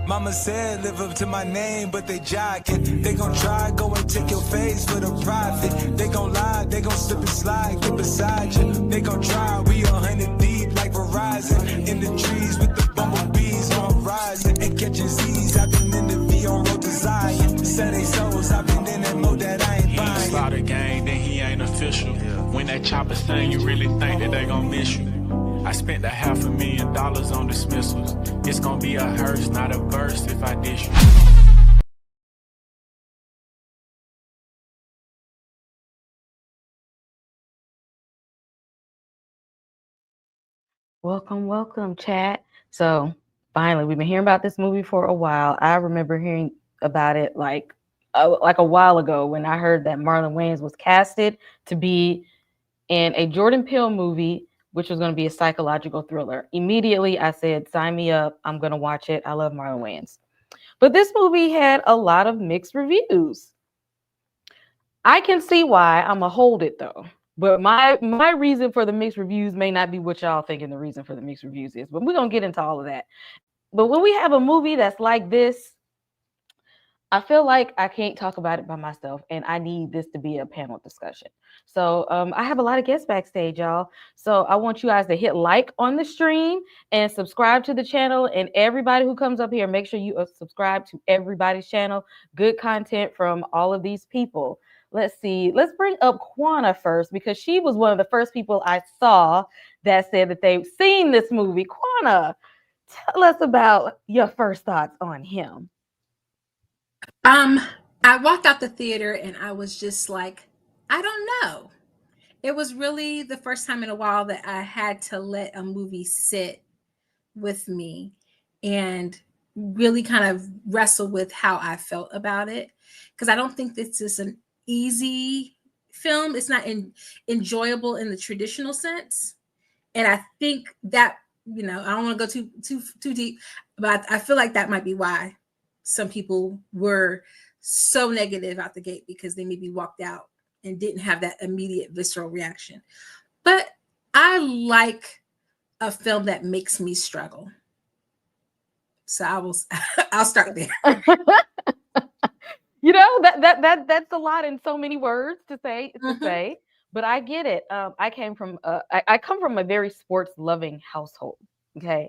Mama said live up to my name, but they jocking. They gon' try, go and take your face for the profit. They gon' lie, they gon' slip and slide, get beside you. They gon' try, we 100 deep like Verizon. In the trees with the bumblebees on horizon. And catching Z's, I've been in the V on road to Zion. Set they souls, I've been in that mode that I ain't buying. Slaught the gang, then he ain't official. When that chopper sing, you really think that they gon' miss you. I spent $500,000 on dismissals. It's gonna be a hearse, not a verse if I dish you. Welcome, chat. So finally, we've been hearing about this movie for a while. I remember hearing about it like a while ago when I heard that Marlon Wayans was casted to be in a Jordan Peele movie, which was going to be a psychological thriller. Immediately, I said, sign me up. I'm going to watch it. I love Marlon Wayans. But this movie had a lot of mixed reviews. I can see why. I'm going to hold it, though. But my reason for the mixed reviews may not be what y'all thinking the reason for the mixed reviews is. But we're going to get into all of that. But when we have a movie that's like this, I feel like I can't talk about it by myself, and I need this to be a panel discussion. So I have a lot of guests backstage, y'all. So I want you guys to hit like on the stream and subscribe to the channel. And everybody who comes up here, make sure you subscribe to everybody's channel. Good content from all of these people. Let's see. Let's bring up Quana first because she was one of the first people I saw that said that they've seen this movie. Quana, tell us about your first thoughts on him. I walked out the theater and I was just like, I don't know. It was really the first time in a while that I had to let a movie sit with me and really kind of wrestle with how I felt about it. Because I don't think this is an easy film. It's not enjoyable in the traditional sense. And I think that, I don't want to go too deep, but I feel like that might be why some people were so negative out the gate because they maybe walked out and didn't have that immediate visceral reaction. But I like a film that makes me struggle. So I'll start there. That's a lot in so many words to say, but I get it. I come from a very sports loving household. Okay.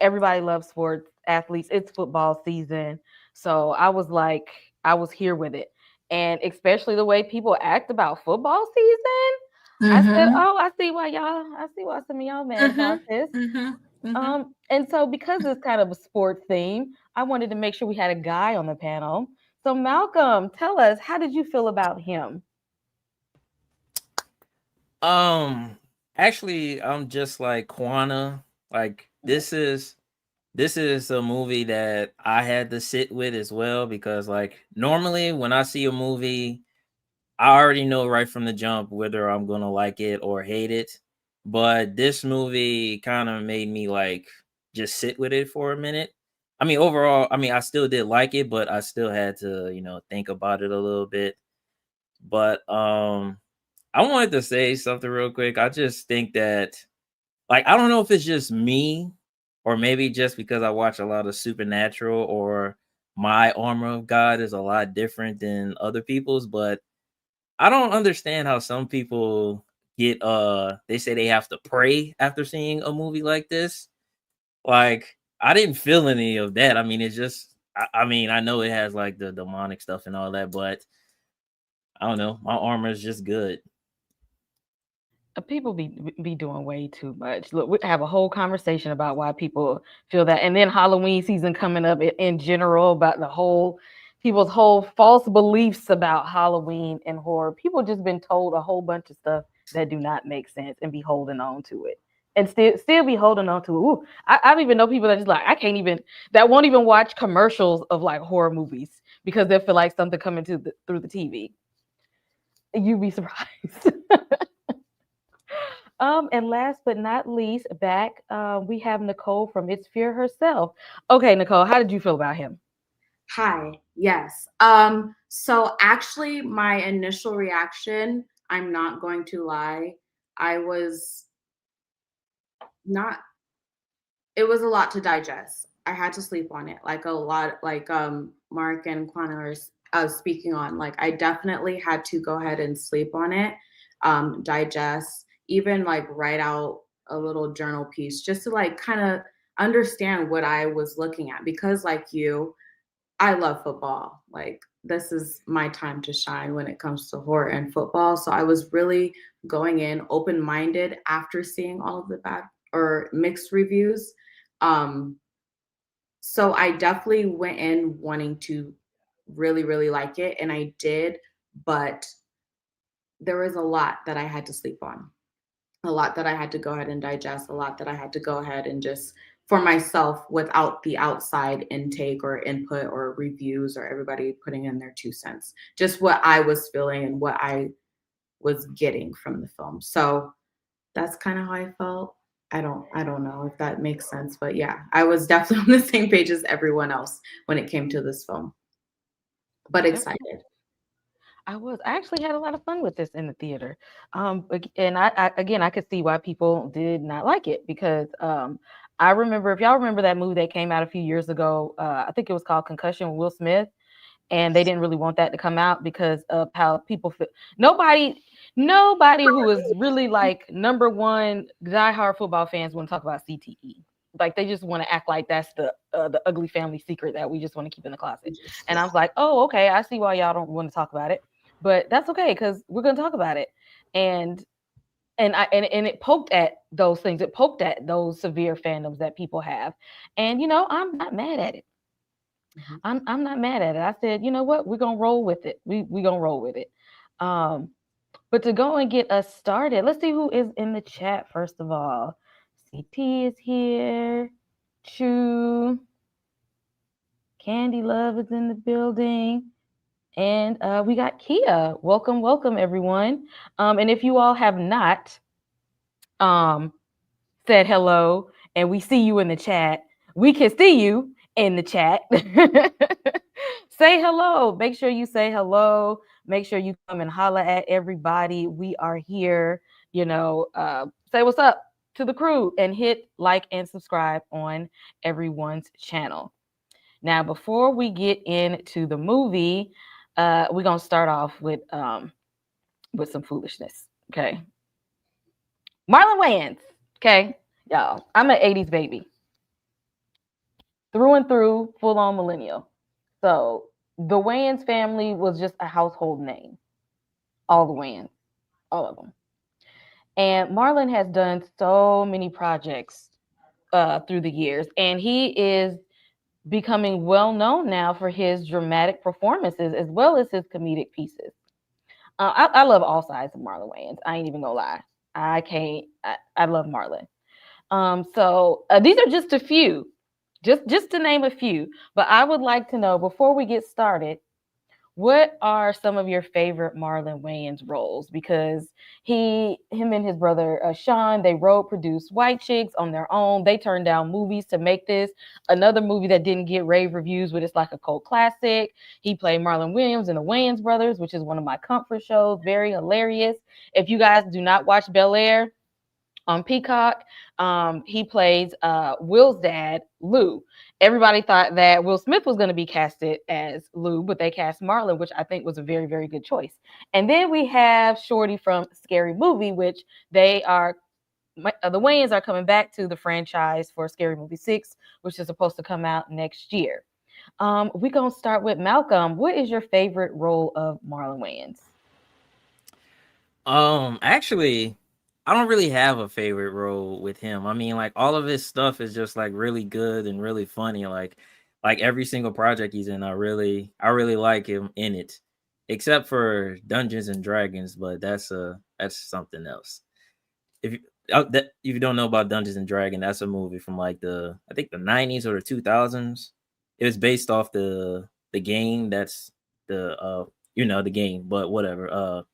Everybody loves sports, athletes. It's football season. So I was here with it. And especially the way people act about football season. I said, I see why some of y'all mad about this. And so because it's kind of a sports theme, I wanted to make sure we had a guy on the panel. So Malcolm, tell us, how did you feel about him? Actually, I'm just like Quana. Like this is a movie that I had to sit with as well because like normally when I see a movie, I already know right from the jump whether I'm gonna like it or hate it. But this movie kind of made me like just sit with it for a minute. I mean, overall, I still did like it, but I still had to, think about it a little bit. But I wanted to say something real quick. I just think that, like, I don't know if it's just me or maybe just because I watch a lot of Supernatural or my armor of God is a lot different than other people's, but I don't understand how some people get they say they have to pray after seeing a movie like this. Like, I didn't feel any of that. I mean, it's just I know it has like the demonic stuff and all that, but I don't know. My armor is just good. People be doing way too much. Look, we have a whole conversation about why people feel that, and then Halloween season coming up in general about people's whole false beliefs about Halloween and horror. People just been told a whole bunch of stuff that do not make sense and be holding on to it, and still be holding on to it. Ooh, I don't even know people that just like that won't even watch commercials of like horror movies because they feel like something coming through the TV. You'd be surprised. And last but not least, back we have Nicole from It's Fear herself. Okay, Nicole, how did you feel about him? Hi. Yes. So actually, my initial reaction, I'm not going to lie, it was a lot to digest. I had to sleep on it. Like a lot, like Mark and Quana are speaking on. Like I definitely had to go ahead and sleep on it, digest, even like write out a little journal piece just to like kind of understand what I was looking at. Because like you, I love football. Like this is my time to shine when it comes to horror and football. So I was really going in open-minded after seeing all of the bad or mixed reviews. Um, so I definitely went in wanting to really, really like it, and I did, but there was a lot that I had to sleep on, a lot that I had to go ahead and digest, a lot that I had to go ahead and just for myself without the outside intake or input or reviews or everybody putting in their 2 cents. Just what I was feeling and what I was getting from the film. So that's kind of how I felt. I don't know if that makes sense, but yeah, I was definitely on the same page as everyone else when it came to this film. But excited. I was. I actually had a lot of fun with this in the theater. And again, I could see why people did not like it because I remember, if y'all remember that movie that came out a few years ago, I think it was called Concussion with Will Smith, and they didn't really want that to come out because of how people feel. Nobody who is really like number one diehard football fans want to talk about CTE. Like they just want to act like that's the ugly family secret that we just want to keep in the closet. And I was like, oh, okay, I see why y'all don't want to talk about it, but that's okay because we're gonna talk about it. And and it poked at those things. It poked at those severe fandoms that people have, and I'm not mad at it. I'm not mad at it. I said, you know what, we're gonna roll with it. We gonna roll with it. Um, but to go and get us started, let's see who is in the chat first of all. CT is here. Chu. Candy Love is in the building. And we got Kia. Welcome, welcome, everyone. And if you all have not said hello and we see you in the chat, we can see you in the chat. Say hello. Make sure you say hello. Make sure you come and holla at everybody. We are here. Say what's up to the crew and hit like and subscribe on everyone's channel. Now, before we get into the movie, we're gonna start off with some foolishness. Okay, Marlon Wayans. Okay, y'all, I'm an 80s baby through and through, full on millennial. So the Wayans family was just a household name. All the Wayans, all of them. And Marlon has done so many projects through the years, and he is becoming well known now for his dramatic performances as well as his comedic pieces. I love all sides of Marlon Wayans. I ain't even gonna lie. I can't. I love Marlon. So these are just a few, just to name a few. But I would like to know before we get started, what are some of your favorite Marlon Wayans roles? Because him and his brother Sean, they wrote, produced White Chicks on their own. They turned down movies to make this. Another movie that didn't get rave reviews, but it's like a cult classic. He played Marlon Williams in the Wayans Brothers, which is one of my comfort shows. Very hilarious. If you guys do not watch Bel Air on Peacock, he plays Will's dad, Lou. Everybody thought that Will Smith was going to be casted as Lou, but they cast Marlon, which I think was a very, very good choice. And then we have Shorty from Scary Movie, which the Wayans are coming back to the franchise for Scary Movie 6, which is supposed to come out next year. We're going to start with Malcolm. What is your favorite role of Marlon Wayans? Actually, I don't really have a favorite role with him. I mean, like all of his stuff is just like really good and really funny. Like every single project he's in, I really like him in it, except for Dungeons and Dragons. But that's something else. If you don't know about Dungeons and Dragons, that's a movie from like I think the 90s or the 2000s. It was based off the game. That's the game, but whatever.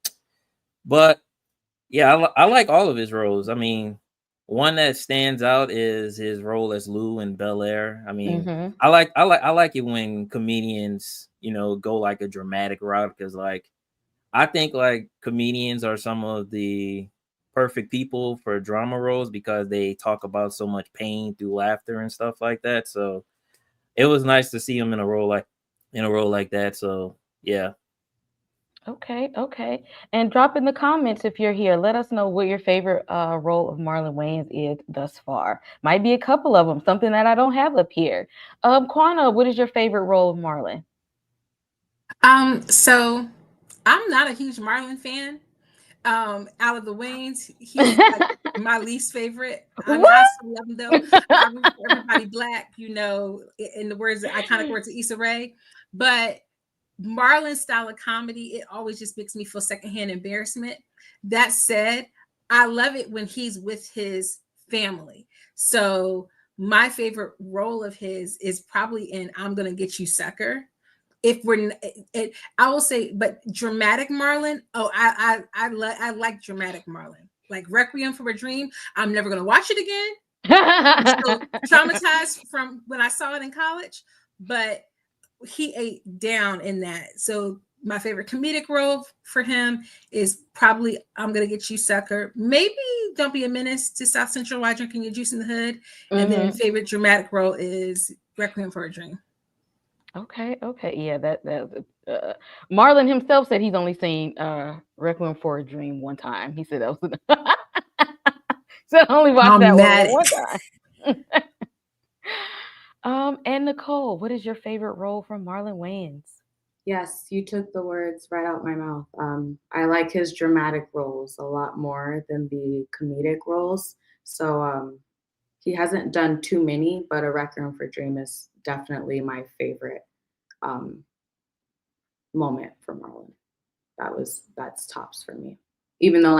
But yeah, I like all of his roles. I mean, one that stands out is his role as Lou in Bel Air. I mean, I like it when comedians, go like a dramatic route because like I think like comedians are some of the perfect people for drama roles because they talk about so much pain through laughter and stuff like that. So it was nice to see him in a role like that. So yeah. Okay. And drop in the comments if you're here. Let us know what your favorite role of Marlon Wayans is thus far. Might be a couple of them, something that I don't have up here. Quana, what is your favorite role of Marlon? So I'm not a huge Marlon fan. Out of the Wayans, he's like my least favorite. I mean, What? I still love him though. I root for everybody black, in the words, the iconic words of Issa Rae. But Marlon's style of comedy, it always just makes me feel secondhand embarrassment. That said, I love it when he's with his family. So my favorite role of his is probably in I'm Gonna Get You Sucker. If we're I will say, but dramatic Marlon, I like dramatic Marlon. Like Requiem for a Dream, I'm never gonna watch it again. I'm still traumatized from when I saw it in college, but he ate down in that. So my favorite comedic role for him is probably I'm Gonna Get You Sucker. Maybe Don't Be a Menace to South Central while drinking your juice in the hood. And then favorite dramatic role is Requiem for a Dream. Okay. Yeah, that Marlon himself said he's only seen Requiem for a Dream one time. He said that was so I only watched that one time. And Nicole, what is your favorite role from Marlon Wayans? Yes, you took the words right out my mouth. I like his dramatic roles a lot more than the comedic roles. So he hasn't done too many, but A Requiem for a Dream is definitely my favorite moment for Marlon. That's tops for me. Even though,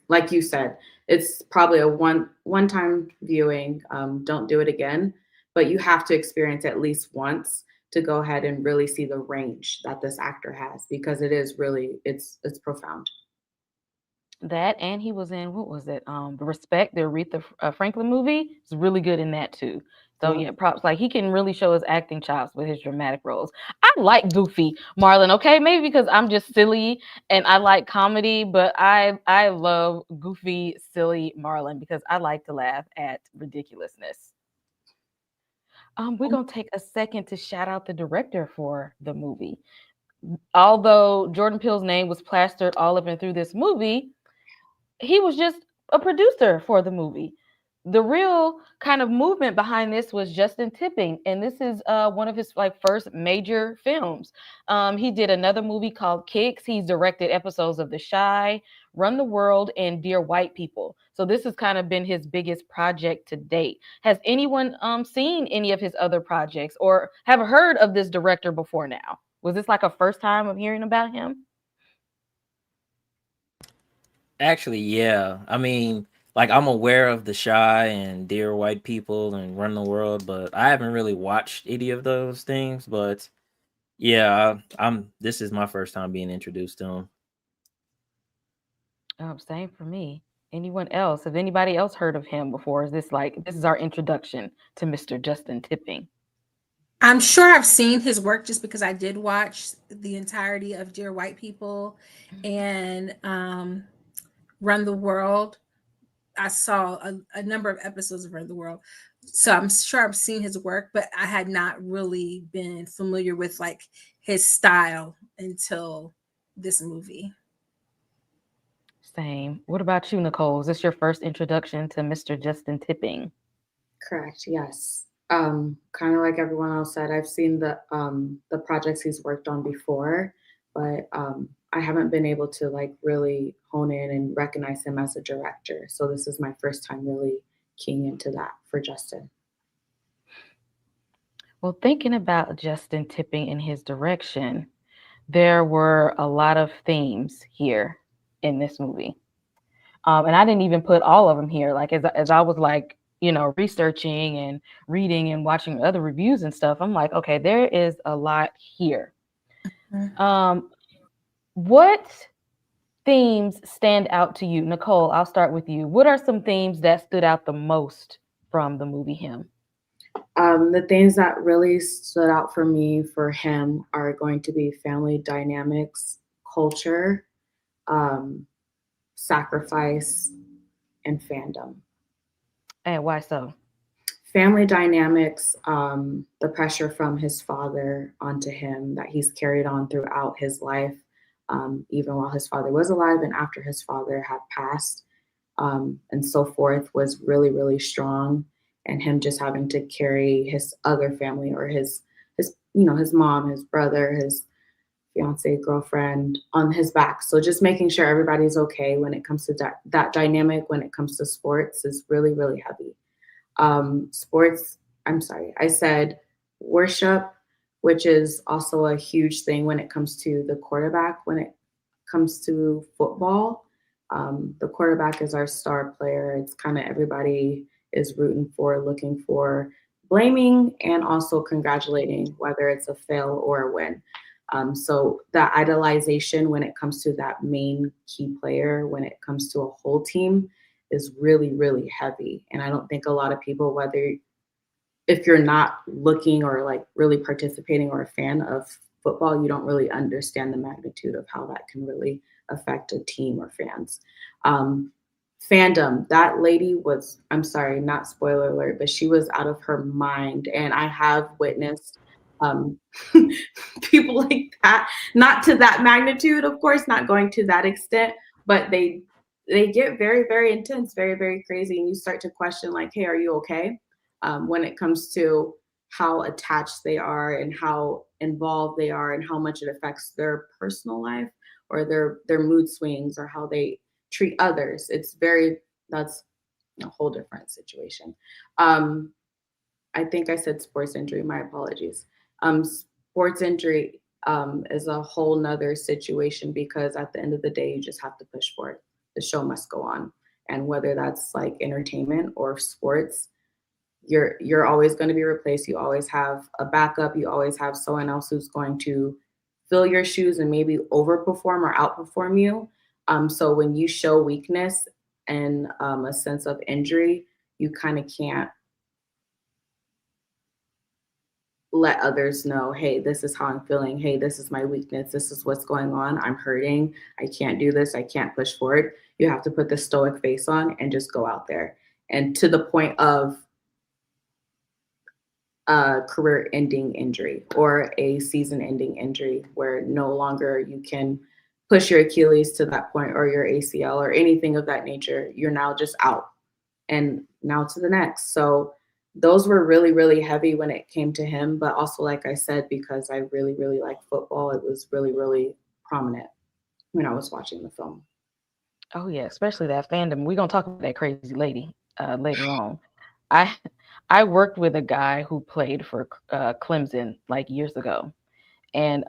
like you said, it's probably a one-time viewing. Don't do it again, but you have to experience at least once to go ahead and really see the range that this actor has, because it is really it's profound. That, and he was in, what was it? Respect, the Aretha Franklin movie. It's really good in that too. So yeah, props. Like he can really show his acting chops with his dramatic roles. I like goofy Marlon. Okay, maybe because I'm just silly and I like comedy, but I love goofy, silly Marlon because I like to laugh at ridiculousness. We're gonna take a second to shout out the director for the movie. Although Jordan Peele's name was plastered all up and through this movie, he was just a producer for the movie. The real kind of movement behind this was Justin Tipping, and this is one of his first major films. He did another movie called Kicks. He's directed episodes of The Chi, Run the World, and Dear White People. So this has kind of been his biggest project to date. Has anyone seen any of his other projects or have heard of this director before now? Was this like a first time of hearing about him? Actually, yeah. I mean, like I'm aware of The Shy and Dear White People and Run the World, but I haven't really watched any of those things. But yeah, I'm. This is my first time being introduced to him. Same for me. Anyone else? Have anybody else heard of him before? Is this is our introduction to Mr. Justin Tipping? I'm sure I've seen his work just because I did watch the entirety of Dear White People and Run the World. I saw a number of episodes of Run the World. So I'm sure I've seen his work, but I had not really been familiar with like his style until this movie. Same. What about you, Nicole? Is this your first introduction to Mr. Justin Tipping? Correct. Yes. Kind of like everyone else said, I've seen the projects he's worked on before, but I haven't been able to like really hone in and recognize him as a director. So this is my first time really keying into that for Justin. Well, thinking about Justin Tipping and his direction, there were a lot of themes here in this movie. And I didn't even put all of them here. Like as I was like, researching and reading and watching other reviews and stuff, I'm like, okay, there is a lot here. What themes stand out to you? Nicole, I'll start with you. What are some themes that stood out the most from the movie Him? The things that really stood out for me for him are going to be family dynamics, culture, sacrifice, and fandom. And why so? family dynamics, the pressure from his father onto him that he's carried on throughout his life, even while his father was alive and after his father had passed, and so forth, was really, really strong. And him just having to carry his other family, or his his mom, his brother, his fiance, girlfriend on his back. So just making sure everybody's okay when it comes to that dynamic, when it comes to sports, is really, really heavy. Sports, I'm sorry, I said worship, which is also a huge thing when it comes to the quarterback. When it comes to football, the quarterback is our star player. It's kind of everybody is rooting for, looking for, blaming, and also congratulating, whether it's a fail or a win. So that idolization when it comes to that main key player, when it comes to a whole team, is really, really heavy. And I don't think a lot of people, whether if you're not looking or like really participating or a fan of football, you don't really understand the magnitude of how that can really affect a team or fans. Fandom, that lady was, I'm sorry, not spoiler alert, but she was out of her mind. And I have witnessed um, people like that, not to that magnitude, of course, not going to that extent, but they get very, very intense, very, very crazy. And you start to question, like, hey, are you okay? When it comes to how attached they are and how involved they are and how much it affects their personal life or their mood swings or how they treat others. That's a whole different situation. I think I said sports injury, my apologies. Sports injury is a whole nother situation, because at the end of the day, you just have to push for it. The show must go on. And whether that's like entertainment or sports, you're always going to be replaced. You always have a backup. You always have someone else who's going to fill your shoes and maybe overperform or outperform you. So when you show weakness and a sense of injury, you kind of can't let others know, hey, this is how I'm feeling. Hey, this is my weakness. This is what's going on. I'm hurting. I can't do this. I can't push forward. You have to put the stoic face on and just go out there. And to the point of a career ending injury or a season ending injury where no longer you can push your Achilles to that point, or your ACL or anything of that nature. You're now just out and now to the next. So those were really, really heavy when it came to him. But also, like I said, because I really, really like football, it was really, really prominent when I was watching the film. Oh yeah, especially that fandom. We're gonna talk about that crazy lady later on. I I worked with a guy who played for Clemson like years ago, and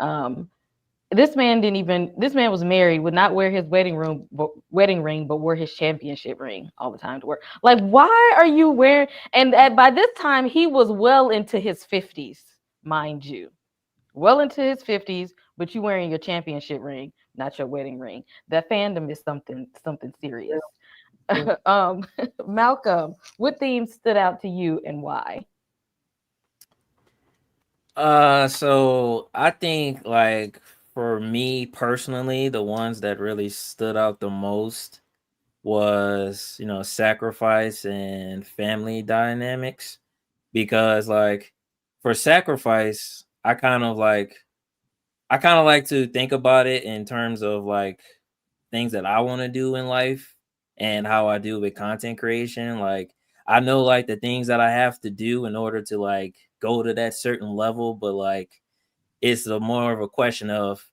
this man was married, would not wear his wedding ring, but wore his championship ring all the time to work. Like, why are you wearing? And by this time, he was well into his 50s, mind you, well into his 50s, but you wearing your championship ring, not your wedding ring. That fandom is something serious. Yeah. Malcolm, what themes stood out to you and why? So I think, like, for me personally, the ones that really stood out the most was, sacrifice and family dynamics. Because, like, for sacrifice, I kind of like to think about it in terms of like things that I want to do in life and how I do with content creation. Like, I know like the things that I have to do in order to like go to that certain level, but like it's more of a question of,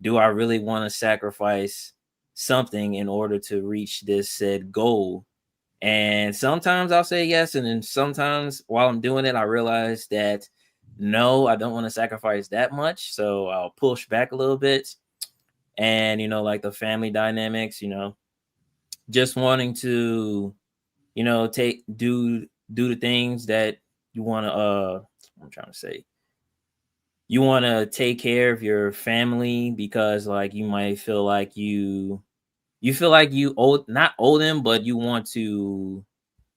do I really want to sacrifice something in order to reach this said goal? And sometimes I'll say yes, and then sometimes while I'm doing it, I realize that no, I don't want to sacrifice that much, so I'll push back a little bit. And like the family dynamics, just wanting to, take do the things that you want to. I'm trying to say, you want to take care of your family because like you might feel like you feel like you not owe them, but you want to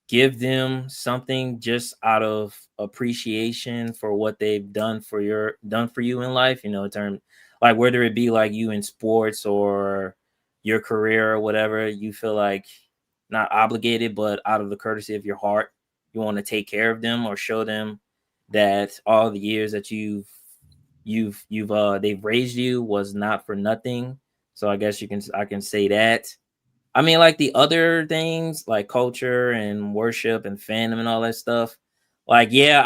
give them something just out of appreciation for what they've done for you in life, in terms like whether it be like you in sports or your career or whatever. You feel like not obligated, but out of the courtesy of your heart, to take care of them or show them that all the years that they've raised you was not for nothing. So I guess I can say that. I mean, like the other things like culture and worship and fandom and all that stuff. Like, yeah,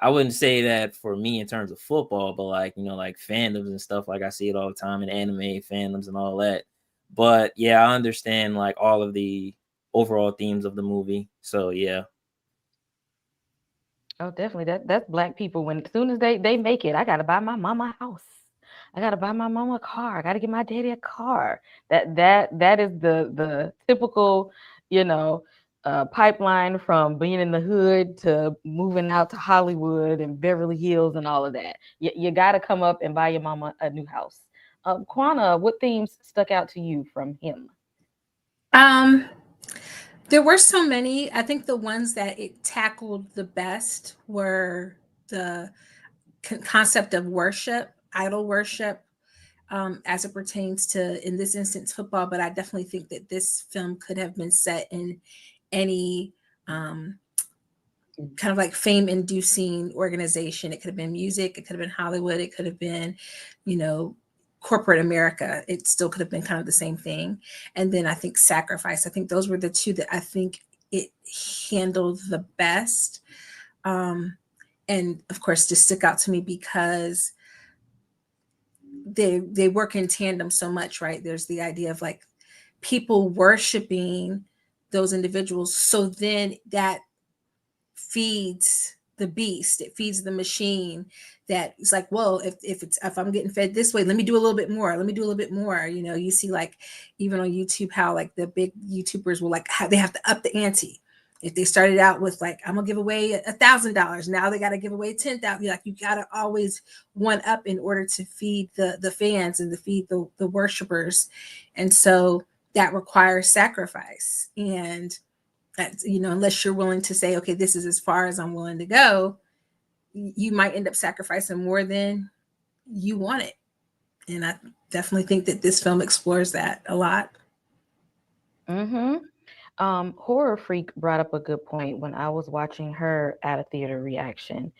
I wouldn't say that for me in terms of football, but like, like fandoms and stuff, like I see it all the time in anime fandoms and all that. But yeah, I understand like all of the overall themes of the movie. So yeah. Oh, definitely. That's black people. When as soon as they make it, I gotta buy my mama a house. I gotta buy my mama a car. I gotta get my daddy a car. That is the typical, you know, pipeline from being in the hood to moving out to Hollywood and Beverly Hills and all of that. You gotta come up and buy your mama a new house. Quana, what themes stuck out to you from him? Um, there were so many. I think the ones that it tackled the best were the concept of worship, idol worship, as it pertains to, in this instance, football. But I definitely think that this film could have been set in any kind of like fame inducing organization. It could have been music, it could have been Hollywood, it could have been, corporate America. It still could have been kind of the same thing. And then I think sacrifice. I think those were the two that I think it handled the best. And of course, just stick out to me because they work in tandem so much, right? There's the idea of like people worshiping those individuals. So then that feeds the beast, it feeds the machine. That it's like, well, if I'm getting fed this way, let me do a little bit more, you see like even on YouTube how like the big YouTubers will like how they have to up the ante. If they started out with like, I'm gonna give away $1,000, now they got to give away 10,000. Like you got to always one up in order to feed the fans and to feed the worshipers. And so that requires sacrifice. And unless you're willing to say, okay, this is as far as I'm willing to go, you might end up sacrificing more than you wanted. And I definitely think that this film explores that a lot. Mm-hmm. Horror Freak brought up a good point when I was watching her at a theater reaction,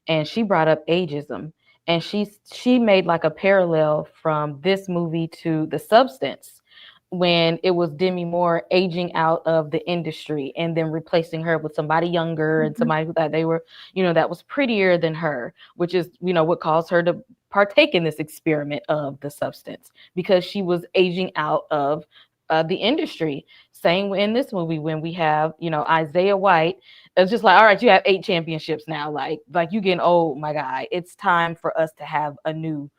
and she brought up ageism, and she made like a parallel from this movie to The Substance, when it was Demi Moore aging out of the industry and then replacing her with somebody younger and somebody who thought they were, that was prettier than her, which is, what caused her to partake in this experiment of The Substance, because she was aging out of the industry. Same in this movie when we have, Isaiah White. It's just like, all right, you have 8 championships now. Like you getting old, my guy. It's time for us to have a new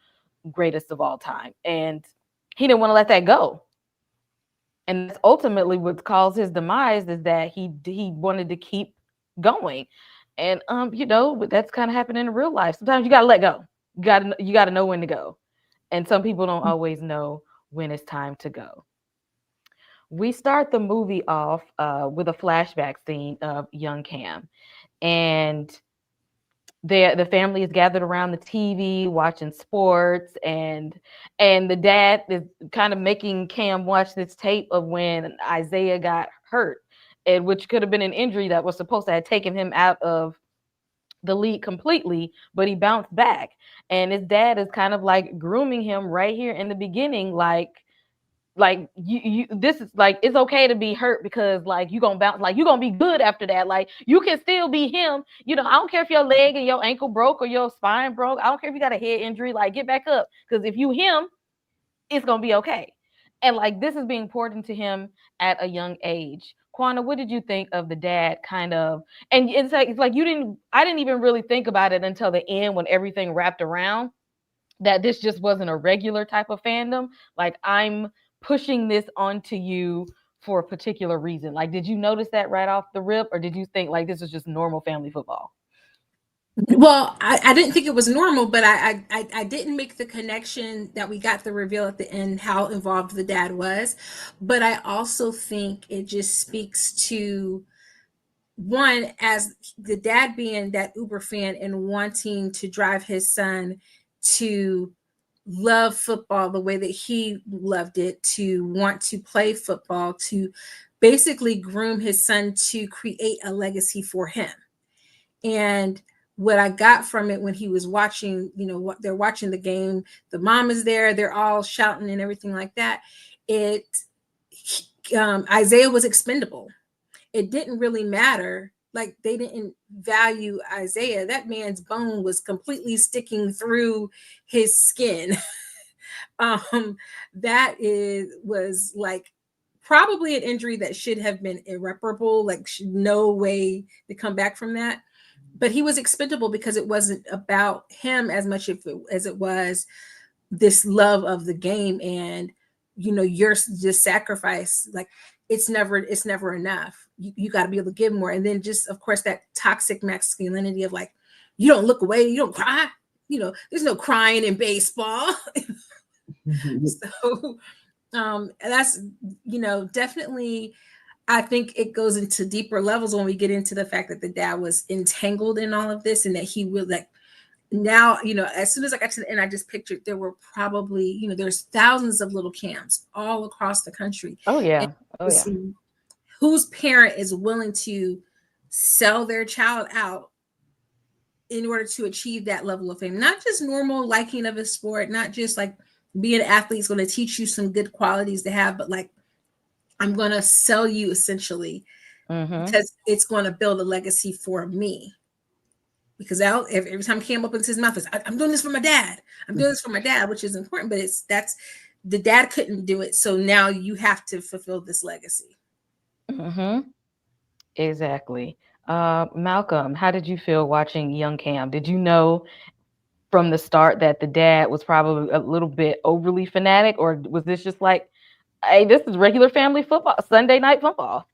greatest of all time. And he didn't want to let that go. And that's ultimately what caused his demise, is that he wanted to keep going. And but that's kind of happening in real life. Sometimes you gotta let go. You gotta know when to go. And some people don't always know when it's time to go. We start the movie off with a flashback scene of young Cam, and the family is gathered around the TV watching sports, and the dad is kind of making Cam watch this tape of when Isaiah got hurt, and which could have been an injury that was supposed to have taken him out of the league completely, but he bounced back. And his dad is kind of like grooming him right here in the beginning, like you this is like, it's okay to be hurt because like you gonna bounce, like you gonna be good after that, like you can still be him. I don't care if your leg and your ankle broke or your spine broke. I don't care if you got a head injury, like get back up, because if you him, it's gonna be okay. And like this is being poured into him at a young age. Quana, what did you think of the dad kind of? And it's like I didn't even really think about it until the end when everything wrapped around, that this just wasn't a regular type of fandom. Like, I'm pushing this onto you for a particular reason. Like, did you notice that right off the rip, or did you think like this is just normal family football? Well, I didn't think it was normal, but I didn't make the connection that we got the reveal at the end, how involved the dad was. But I also think it just speaks to, one, as the dad being that Uber fan and wanting to drive his son to love football the way that he loved it, to want to play football, to basically groom his son to create a legacy for him. And what I got from it when he was watching, what they're watching the game, the mom is there, they're all shouting and everything like that. Isaiah was expendable. It didn't really matter. Like, they didn't value Isaiah. That man's bone was completely sticking through his skin. Was like probably an injury that should have been irreparable. Like, no way to come back from that. But he was expendable because it wasn't about him as much as it was this love of the game, and your just sacrifice. Like, it's never enough. You got to be able to give more. And then just, of course, that toxic masculinity of like, you don't look away, you don't cry. There's no crying in baseball. So that's definitely, I think it goes into deeper levels when we get into the fact that the dad was entangled in all of this, and that he will, like, now, as soon as I got to the end, I just pictured there were probably, there's thousands of little camps all across the country. Oh yeah. Whose parent is willing to sell their child out in order to achieve that level of fame? Not just normal liking of a sport, not just like being an athlete is going to teach you some good qualities to have, but like, I'm going to sell you essentially because it's going to build a legacy for me. Because every time Cam opens his mouth, I'm doing this for my dad. I'm doing this for my dad, which is important, but that's the dad couldn't do it. So now you have to fulfill this legacy. Exactly. Malcolm, how did you feel watching young Cam? Did you know from the start that the dad was probably a little bit overly fanatic, or was this just like, hey, this is regular family football, Sunday night football?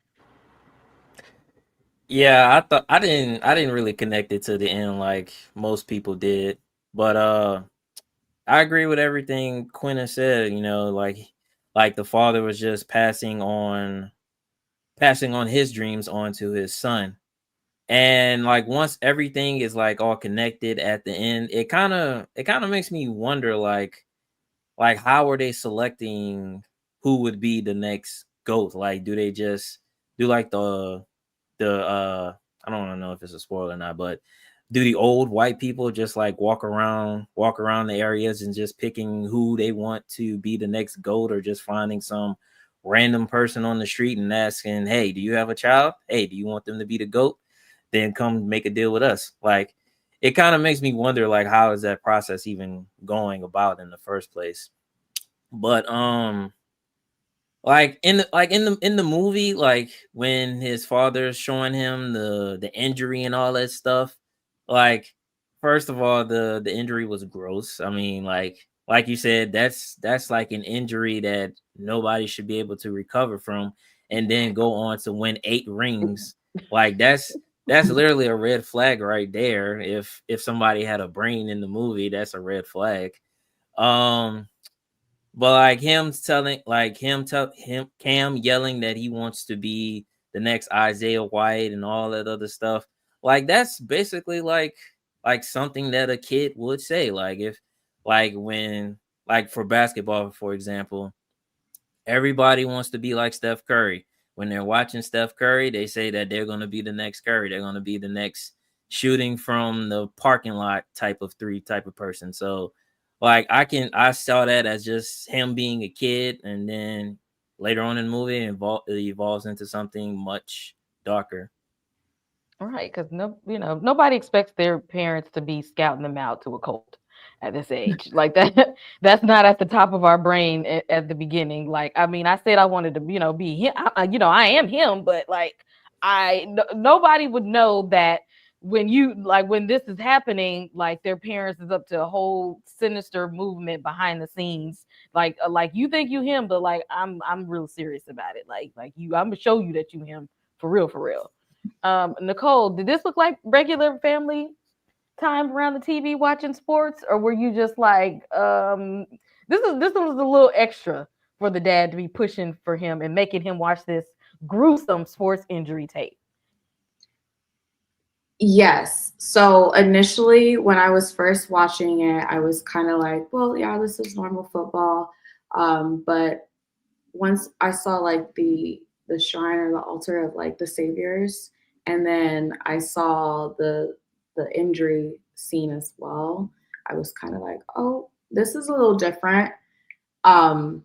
Yeah, I didn't really connect it to the end like most people did. But I agree with everything Quinn said, like the father was just passing on his dreams onto his son. And like once everything is like all connected at the end, it kind of makes me wonder like how are they selecting who would be the next GOAT? Like, do they just do like the I don't know if it's a spoiler or not, but do the old white people just like walk around the areas and just picking who they want to be the next GOAT, or just finding some random person on the street and asking, hey, do you have a child? Hey, do you want them to be the GOAT? Then come make a deal with us. Like, it kind of makes me wonder, like, how is that process even going about in the first place? But like in the movie, like when his father's showing him the injury and all that stuff, like first of all, the injury was gross. I mean, like you said, that's like an injury that nobody should be able to recover from, and then go on to win 8 rings. Like that's literally a red flag right there. If somebody had a brain in the movie, that's a red flag. But like Cam yelling that he wants to be the next Isaiah White and all that other stuff, like that's basically like something that a kid would say. Like if when for basketball, for example, everybody wants to be like Steph Curry. When they're watching Steph Curry, they say that they're going to be the next Curry. They're going to be the next shooting from the parking lot type of person. So like I saw that as just him being a kid, and then later on in the movie it evolves into something much darker. Right, because nobody expects their parents to be scouting them out to a cult at this age. Like that, that's not at the top of our brain at the beginning. Like, I mean, I said I wanted to, be him. I am him, but like, nobody would know that when this is happening, like their parents is up to a whole sinister movement behind the scenes. Like you think you him, but like I'm real serious about it. Like I'm gonna show you that you him for real. Nicole, did this look like regular family time around the TV watching sports, or were you just like, this was a little extra for the dad to be pushing for him and making him watch this gruesome sports injury tape? Yes. So initially, when I was first watching it, I was kind of like, well, yeah, this is normal football. But once I saw like the the shrine or the altar of like the saviors, and then I saw the injury scene as well. I was kind of like, oh, this is a little different. Um,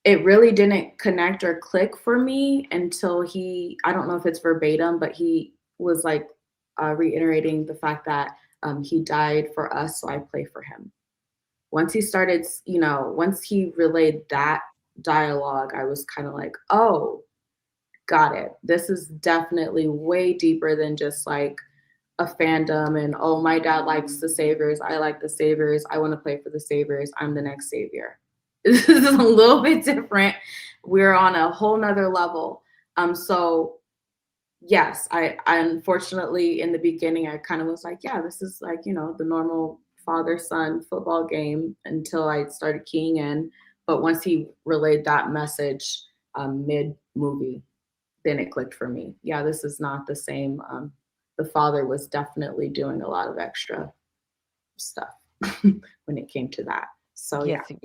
it really didn't connect or click for me until I don't know if it's verbatim, but he was like reiterating the fact that he died for us, so I play for him. Once he started, once he relayed that dialogue, I was kind of like, oh, got it. This is definitely way deeper than just like a fandom and, oh, my dad likes the Saviors. I like the Saviors. I want to play for the Saviors. I'm the next Savior. This is a little bit different. We're on a whole nother level. So yes, I unfortunately in the beginning, I kind of was like, yeah, this is like, the normal father-son football game until I started keying in. But once he relayed that message mid-movie, then it clicked for me. Yeah, this is not the same. The father was definitely doing a lot of extra stuff when it came to that. So Yes, yeah.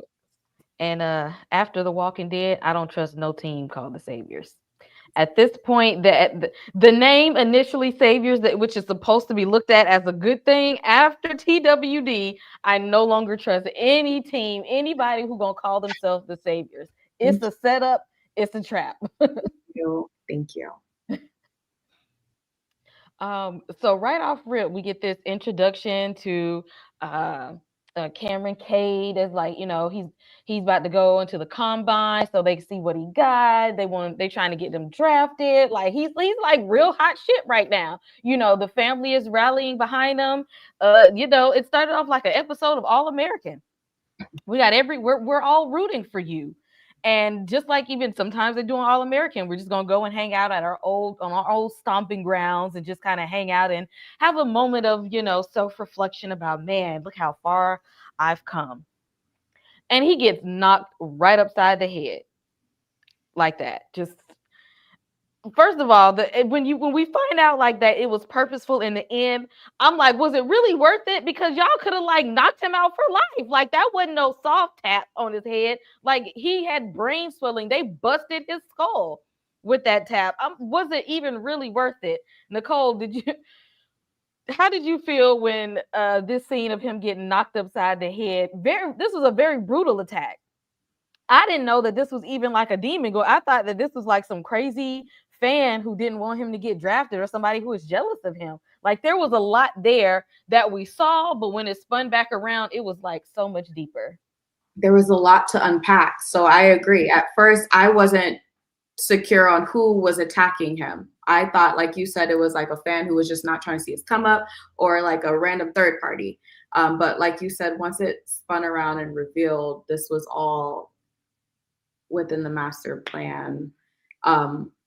And after The Walking Dead, I don't trust no team called the Saviors. At this point, the name initially Saviors, which is supposed to be looked at as a good thing, after TWD, I no longer trust any team, anybody who gonna call themselves the Saviors. It's a setup. It's a trap. Thank you. So right off rip, we get this introduction to Cameron Cade as like, he's about to go into the combine so they can see what he got. They trying to get him drafted. Like he's like real hot shit right now. The family is rallying behind him. It started off like an episode of All American. We got we're all rooting for you. And just like even sometimes they're doing All American, we're just gonna go and hang out at our old stomping grounds and just kind of hang out and have a moment of self-reflection about, man, look how far I've come. And he gets knocked right upside the head like that. Just first of all, when we find out like that it was purposeful in the end, I'm like, was it really worth it? Because y'all could have like knocked him out for life. Like that wasn't no soft tap on his head. Like he had brain swelling. They busted his skull with that tap. Was it even really worth it? Nicole, how did you feel when this scene of him getting knocked upside the head? This was a very brutal attack. I didn't know that this was even like a demon go. I thought that this was like some crazy fan who didn't want him to get drafted or somebody who was jealous of him. Like there was a lot there that we saw, but when it spun back around, it was like so much deeper. There was a lot to unpack. So I agree. At first, I wasn't secure on who was attacking him. I thought, like you said, it was like a fan who was just not trying to see his come up or like a random third party. But like you said, once it spun around and revealed this was all within the master plan,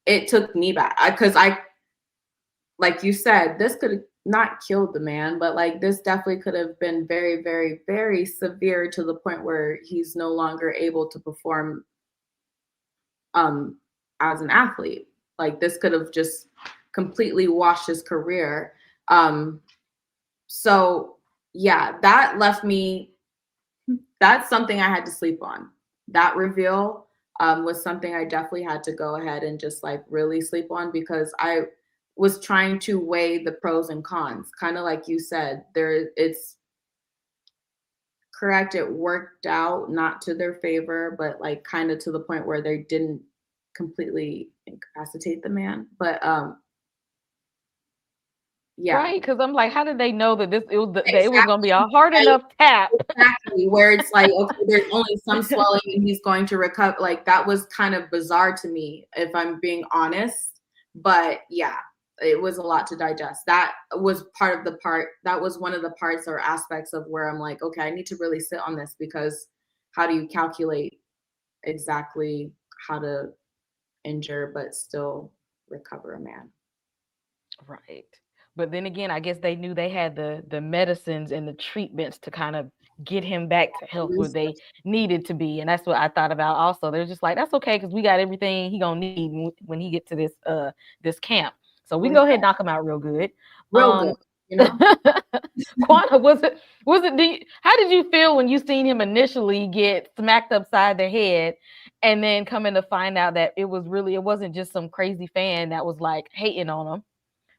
it took me back because like you said, this could have not killed the man, but like this definitely could have been very, very, very severe to the point where he's no longer able to perform as an athlete. Like this could have just completely washed his career. So yeah, that left me, that's something I had to sleep on. That reveal was something I definitely had to go ahead and just like really sleep on because I was trying to weigh the pros and cons. Kind of like you said, it's correct. It worked out not to their favor, but like kind of to the point where they didn't completely incapacitate the man. But yeah, right. Because I'm like, how did they know that it was going to be a hard enough tap? Exactly, where it's like, okay, there's only some swelling and he's going to recover. Like that was kind of bizarre to me, if I'm being honest. But yeah, it was a lot to digest. That was that was one of the parts or aspects of where I'm like, okay, I need to really sit on this because how do you calculate exactly how to injure but still recover a man? Right. But then again, I guess they knew they had the medicines and the treatments to kind of get him back to health where they needed to be. And that's what I thought about also. They're just like, that's okay, because we got everything he gonna need when he get to this camp. So we can go ahead and knock him out real good. Real good. you know? Quanta, how did you feel when you seen him initially get smacked upside the head and then coming to find out that it wasn't just some crazy fan that was like hating on him,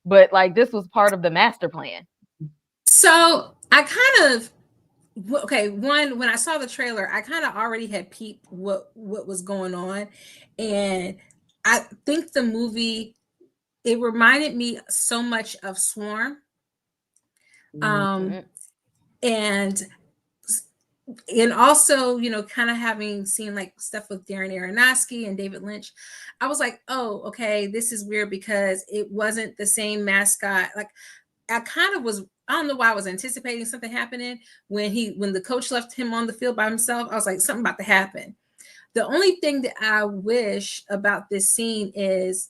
but like this was part of the master plan? So I kind of okay, one, when I saw the trailer, I kind of already had peeped what was going on, and I think the movie, it reminded me so much of Swarm. Mm-hmm. And and also, kind of having seen like stuff with Darren Aronofsky and David Lynch, I was like, oh, okay, this is weird because it wasn't the same mascot. Like, I kind of was, I don't know why I was anticipating something happening when the coach left him on the field by himself. I was like, something about to happen. The only thing that I wish about this scene is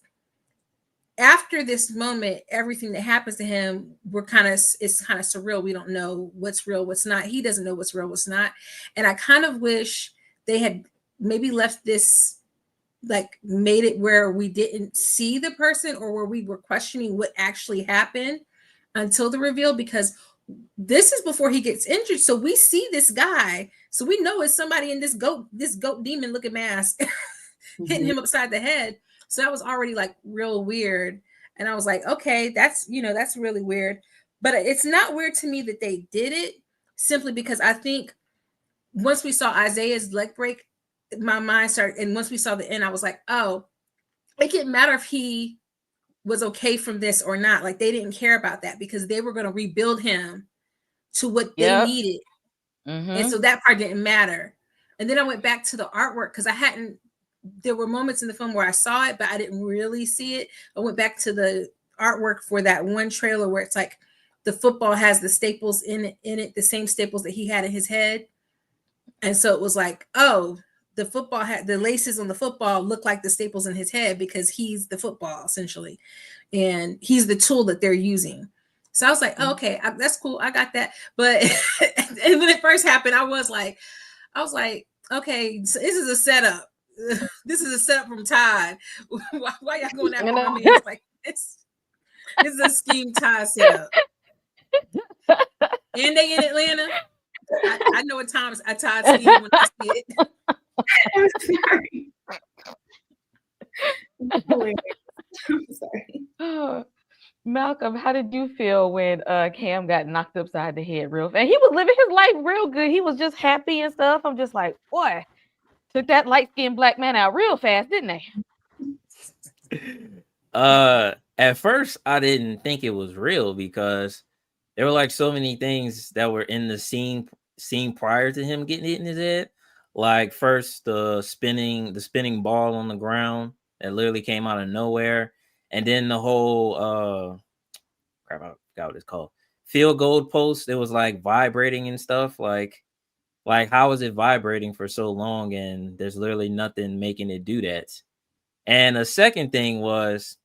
after this moment, everything that happens to him, it's kind of surreal. We don't know what's real, what's not. He doesn't know what's real, what's not. And I kind of wish they had maybe left this, like made it where we didn't see the person or where we were questioning what actually happened until the reveal, because this is before he gets injured. So we see this guy. So we know it's somebody in this goat demon looking mask hitting him upside the head. So that was already like real weird. And I was like, okay, that's really weird. But it's not weird to me that they did it, simply because I think once we saw Isaiah's leg break, my mind started, and once we saw the end, I was like, oh, it didn't matter if he was okay from this or not. Like, they didn't care about that because they were going to rebuild him to what they needed. Mm-hmm. And so that part didn't matter. And then I went back to the artwork because there were moments in the film where I saw it, but I didn't really see it. I went back to the artwork for that one trailer where it's like the football has the staples in it, the same staples that he had in his head. And so it was like, oh, the football had the laces on the football look like the staples in his head because he's the football essentially. And he's the tool that they're using. So I was like, oh, okay, that's cool. I got that. But and when it first happened, I was like, okay, so this is a setup. This is a setup from Todd. Why y'all going after my man? Like, this is a scheme Todd setup. And they in Atlanta. I know what Todd Steve when I see it. I'm sorry. I'm sorry. Malcolm, how did you feel when Cam got knocked upside the head real fast? He was living his life real good. He was just happy and stuff. I'm just like, boy, took that light-skinned black man out real fast, didn't they? At first I didn't think it was real because there were like so many things that were in the scene prior to him getting hit in his head. Like first the spinning ball on the ground that literally came out of nowhere. And then the whole crap, I forgot what it's called. Field goal post. It was like vibrating and stuff. Like how is it vibrating for so long and there's literally nothing making it do that? And the second thing was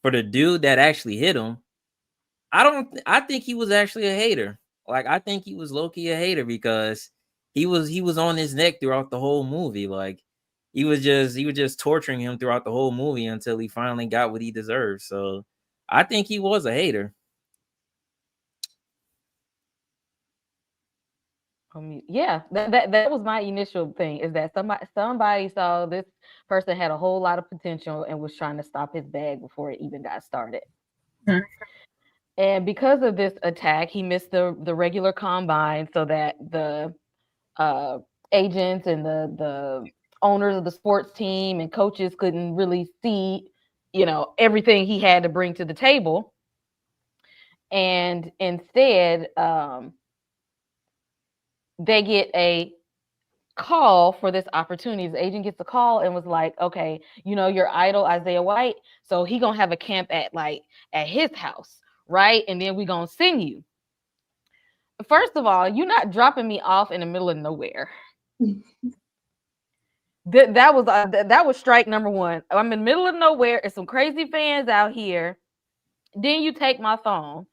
for the dude that actually hit him. I think he was actually a hater. Like I think he was low-key a hater because he was on his neck throughout the whole movie. Like he was just torturing him throughout the whole movie until he finally got what he deserved. So I think he was a hater. Yeah, that was my initial thing, is that somebody saw this person had a whole lot of potential and was trying to stop his bag before it even got started. Mm-hmm. And because of this attack, he missed the regular combine so that the agents and the owners of the sports team and coaches couldn't really see, everything he had to bring to the table. And instead, they get a call for this opportunity. The agent gets a call and was like, okay, your idol Isaiah White, so he gonna have a camp at his house, right? And then we gonna send you. First of all, you're not dropping me off in the middle of nowhere. That was strike number one. I'm in the middle of nowhere. It's some crazy fans out here. Then you take my phone.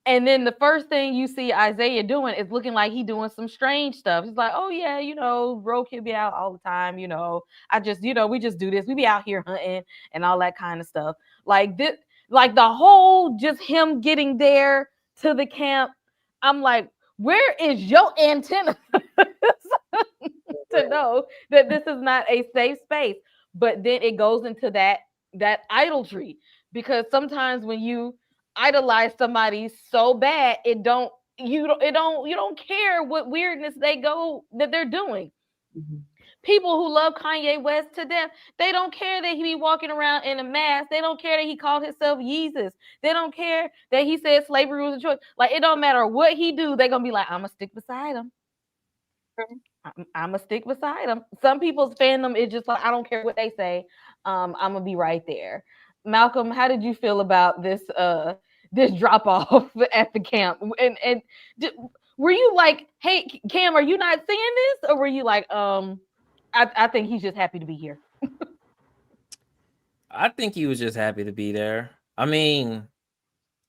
And then the first thing you see Isaiah doing is looking like he doing some strange stuff. He's like, oh yeah, roadkill be out all the time. I just, we just do this. We be out here hunting and all that kind of stuff. Like this, like the whole just him getting there to the camp. I'm like, where is your antenna to know that this is not a safe space? But then it goes into that idolatry, because sometimes when you idolize somebody so bad, you don't care what weirdness that they're doing. Mhm. People who love Kanye West to death, they don't care that he be walking around in a mask. They don't care that he called himself Jesus. They don't care that he said slavery was a choice. Like, it don't matter what he do, they're gonna be like, I'm gonna stick beside him. I'm gonna stick beside him. Some people's fandom is just like, I don't care what they say. I'm gonna be right there. Malcolm, how did you feel about this drop off at the camp? And were you like, hey Cam, are you not seeing this, or were you like, I think he's just happy to be here? I think he was just happy to be there. I mean,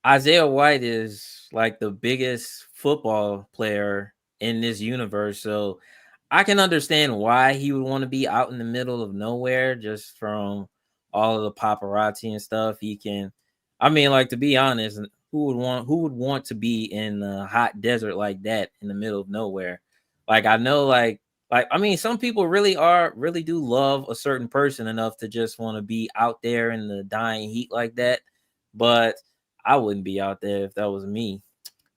Isaiah White is like the biggest football player in this universe, so I can understand why he would want to be out in the middle of nowhere, just from all of the paparazzi and stuff. I mean, like, to be honest, who would want to be in a hot desert like that in the middle of nowhere? Like, I know, I mean, some people really do love a certain person enough to just want to be out there in the dying heat like that, but I wouldn't be out there if that was me.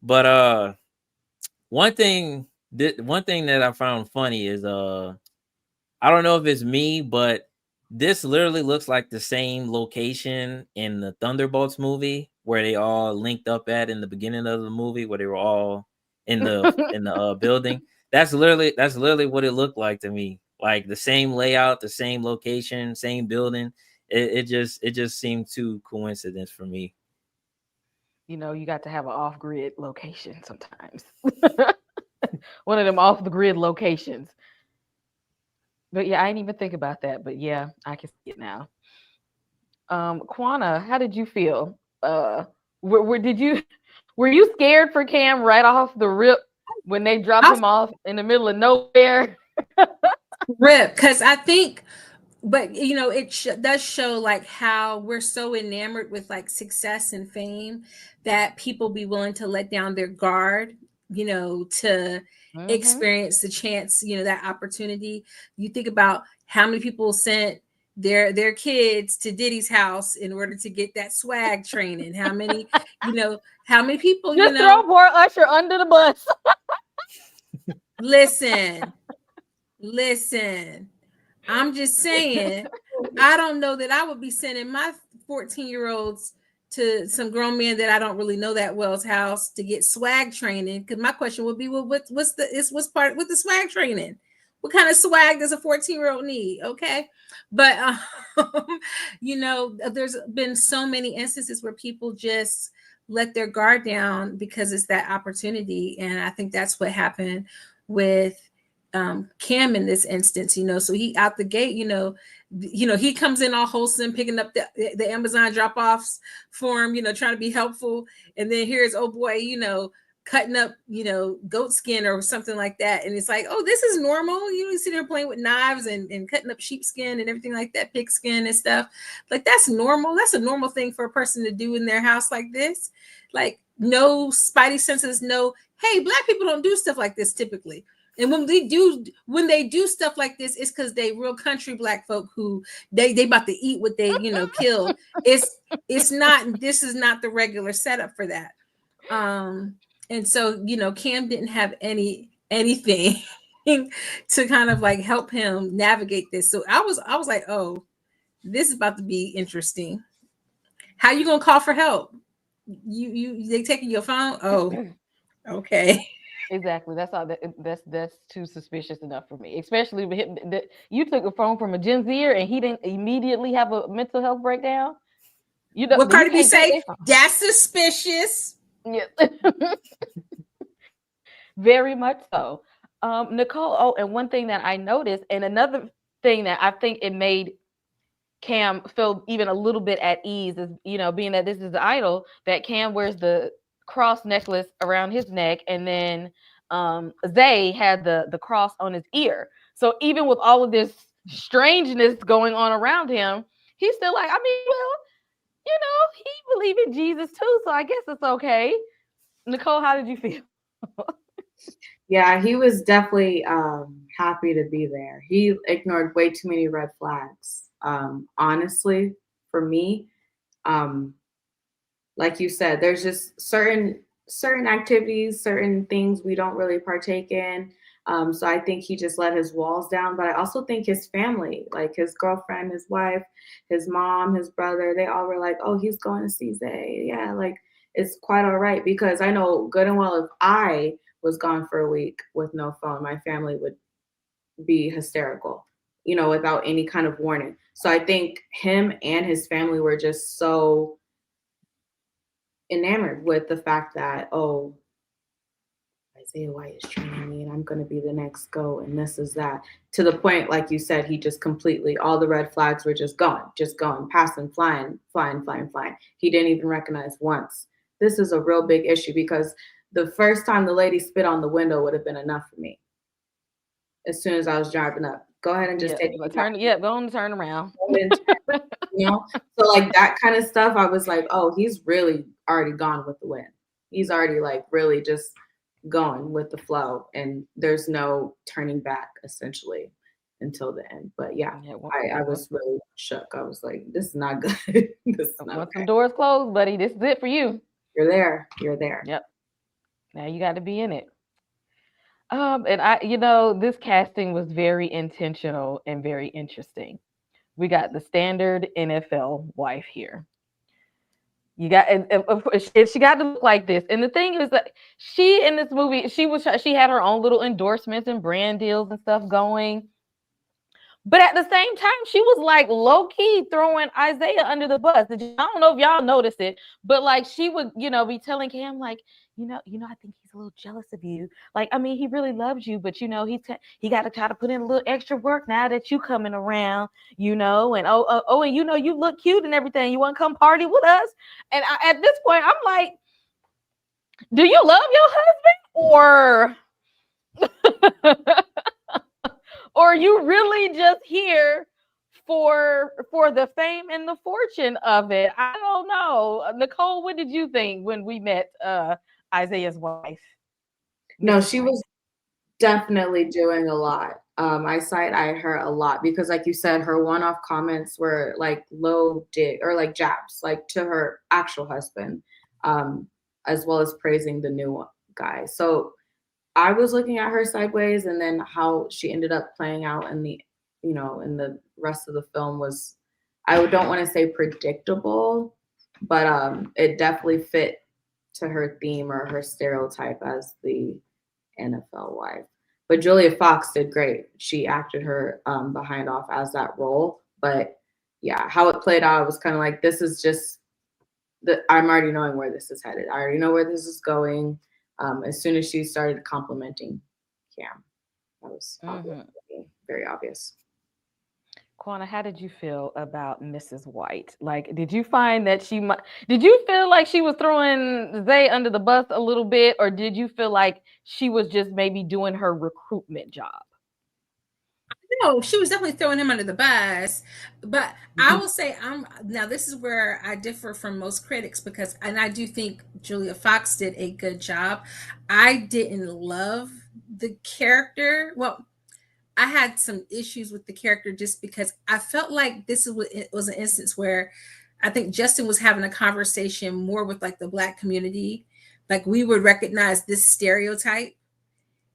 But one thing that I found funny is I don't know if it's me, but this literally looks like the same location in the Thunderbolts movie where they all linked up at in the beginning of the movie, where they were all in the building. That's literally what it looked like to me. Like, the same layout, the same location, same building. It just seemed too coincidence for me. You got to have an off grid location sometimes. One of them off the grid locations. But yeah, I didn't even think about that. But yeah, I can see it now. Quana, how did you feel? Did you were you scared for Cam right off the rip when they dropped I'll him off in the middle of nowhere? rip because I think, but it does show like how we're so enamored with like success and fame that people be willing to let down their guard, to Mm-hmm. experience the chance, that opportunity. You think about how many people sent their kids to Diddy's house in order to get that swag training. How many people, Just throw poor Usher under the bus. listen, I'm just saying, I don't know that I would be sending my 14-year-olds to some grown man that I don't really know that well's house to get swag training. Because my question would be, well, what's the swag training? What kind of swag does a 14-year-old need? Okay. But there's been so many instances where people just let their guard down because it's that opportunity. And I think that's what happened with Cam in this instance, so he out the gate, he comes in all wholesome, picking up the Amazon drop-offs for him, trying to be helpful. And then here's oh boy, cutting up, goat skin or something like that. And it's like, oh, this is normal. You sit there playing with knives and cutting up sheepskin and everything like that, pig skin and stuff. Like, that's normal. That's a normal thing for a person to do in their house like this. Like, no spidey senses, no, hey, Black people don't do stuff like this typically. And when they do stuff like this, it's because they real country Black folk who they about to eat what they killed. This is not the regular setup for that. And so Cam didn't have anything to kind of like help him navigate this. So I was like, oh, this is about to be interesting. How you gonna call for help? They taking your phone? Oh, okay. Exactly. That's all. That's too suspicious enough for me. Especially with him, you took a phone from a Gen Zer and he didn't immediately have a mental health breakdown. What Cardi B say? Take That's suspicious. Yeah. Very much so. Nicole. Oh, and one thing that I noticed, and another thing that I think it made Cam feel even a little bit at ease is, being that this is the idol, that Cam wears the cross necklace around his neck, and then Zay had the cross on his ear. So even with all of this strangeness going on around him, he's still like, I mean, well, he believed in Jesus too, so I guess it's okay. Nicole, how did you feel? Yeah, he was definitely happy to be there. He ignored way too many red flags. Honestly, for me, um, like you said, there's just certain activities, certain things we don't really partake in. So I think he just let his walls down. But I also think his family, like his girlfriend, his wife, his mom, his brother, they all were like, "Oh, he's going to see Zay. Yeah, like it's quite all right." Because I know good and well if I was gone for a week with no phone, my family would be hysterical, without any kind of warning. So I think him and his family were just so enamored with the fact that, oh, Isaiah White is training me and I'm going to be the next GOAT and this is that. To the point, like you said, he just completely, all the red flags were just going, passing, flying. He didn't even recognize once. This is a real big issue because the first time the lady spit on the window would have been enough for me. As soon as I was driving up, go ahead and just take it. Go on and turn around. So like that kind of stuff, I was like, oh, he's really already gone with the wind. He's already like really just going with the flow, and there's no turning back essentially until the end. But yeah, I was really shook. I was like, this is not good. This is not once the doors closed, buddy, this is it for you. You're there. Yep. Now you got to be in it. And this casting was very intentional and very interesting. We got the standard NFL wife here. You got, and she got to look like this. And the thing is that she in this movie, she had her own little endorsements and brand deals and stuff going. But at the same time, she was like low key throwing Isaiah under the bus. I don't know if y'all noticed it, but like she would, be telling Cam like, I think he's a little jealous of you. Like, I mean, he really loves you, but he got to try to put in a little extra work now that you coming around, and and you look cute and everything. You want to come party with us? And at this point, I'm like, do you love your husband or are you really just here for the fame and the fortune of it? I don't know. Nicole, what did you think when we met Isaiah's wife? No, she was definitely doing a lot. I side-eyed her a lot because, like you said, her one-off comments were like low dig or like jabs, like to her actual husband, as well as praising the new guy. So I was looking at her sideways, and then how she ended up playing out in the, in the rest of the film was, I don't want to say predictable, but it definitely fit to her theme or her stereotype as the NFL wife. But Julia Fox did great. She acted her behind off as that role. But yeah, how it played out, I was kind of like, this is just, I'm already knowing where this is headed. I already know where this is going. As soon as she started complimenting Cam, that was very obvious. Quana, how did you feel about Mrs. White? Like, did you find that did you feel like she was throwing Zay under the bus a little bit, or did you feel like she was just maybe doing her recruitment job? No, she was definitely throwing him under the bus. But I will say, now this is where I differ from most critics and I do think Julia Fox did a good job. I didn't love the character. Well, I had some issues with the character just because I felt like it was an instance where I think Justin was having a conversation more with like the Black community. Like we would recognize this stereotype.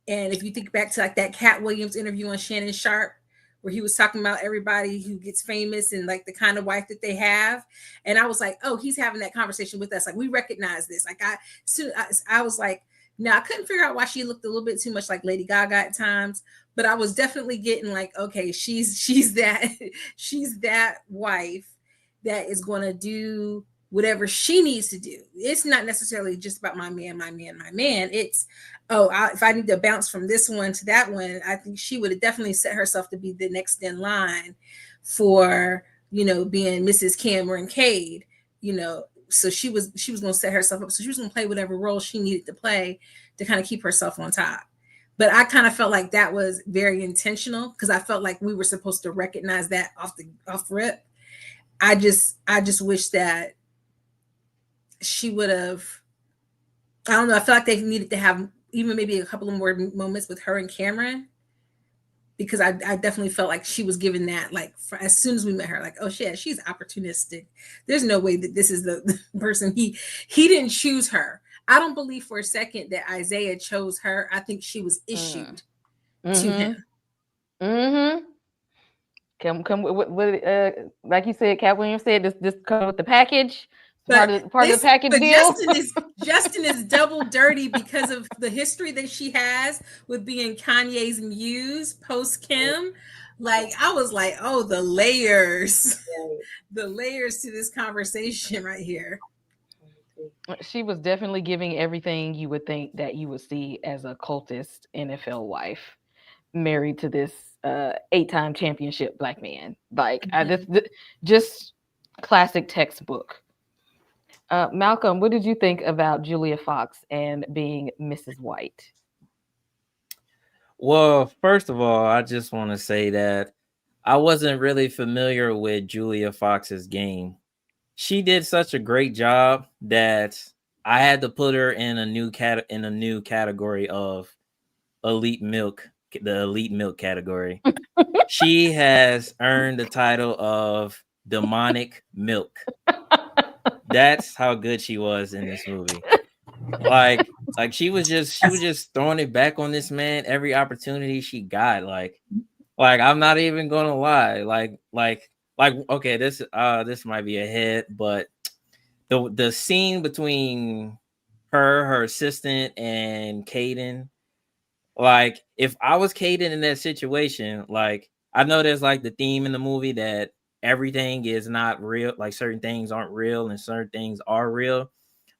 And if you think back to like that Cat Williams interview on Shannon Sharp, where he was talking about everybody who gets famous and like the kind of wife that they have. And I was like, oh, he's having that conversation with us. Like we recognize this. Like I was like, now I couldn't figure out why she looked a little bit too much like Lady Gaga at times, but I was definitely getting like, okay, she's that wife that is going to do whatever she needs to do. It's not necessarily just about my man. It's, if I need to bounce from this one to that one, I think she would have definitely set herself to be the next in line for, being Mrs. Cameron Cade, so she was going to set herself up. So she was going to play whatever role she needed to play to kind of keep herself on top. But I kind of felt like that was very intentional because I felt like we were supposed to recognize that off rip. I just wish that she would have I don't know. I feel like they needed to have even maybe a couple of more moments with her and Cameron, because I definitely felt like she was given that, like, as soon as we met her, like, oh shit, she's opportunistic. There's no way that this is the person he didn't choose her. I don't believe for a second that Isaiah chose her. I think she was issued to Mm-hmm. him. Mm-hmm. Come with like you said, Cat Williams said, this come with the package. But Part of the package deal. Justin is double dirty because of the history that she has with being Kanye's muse post Kim. Like, I was like, oh, the layers, the layers to this conversation right here. She was definitely giving everything you would think that you would see as a cultist NFL wife, married to this 8-time championship black man. Like, just classic textbook. Malcolm, what did you think about Julia Fox and being Mrs. White? Well, first of all, I just want to say that I wasn't really familiar with Julia Fox's game. She did such a great job that I had to put her in a new category of elite milk, the elite milk category. She has earned the title of demonic milk. That's how good she was in this movie. Like she was just throwing it back on this man every opportunity she got. Like I'm not even gonna lie. Like okay, this might be a hit, but the scene between her assistant and Caden, like if I was Caden in that situation, like I know there's like the theme in the movie that everything is not real, like certain things aren't real and certain things are real.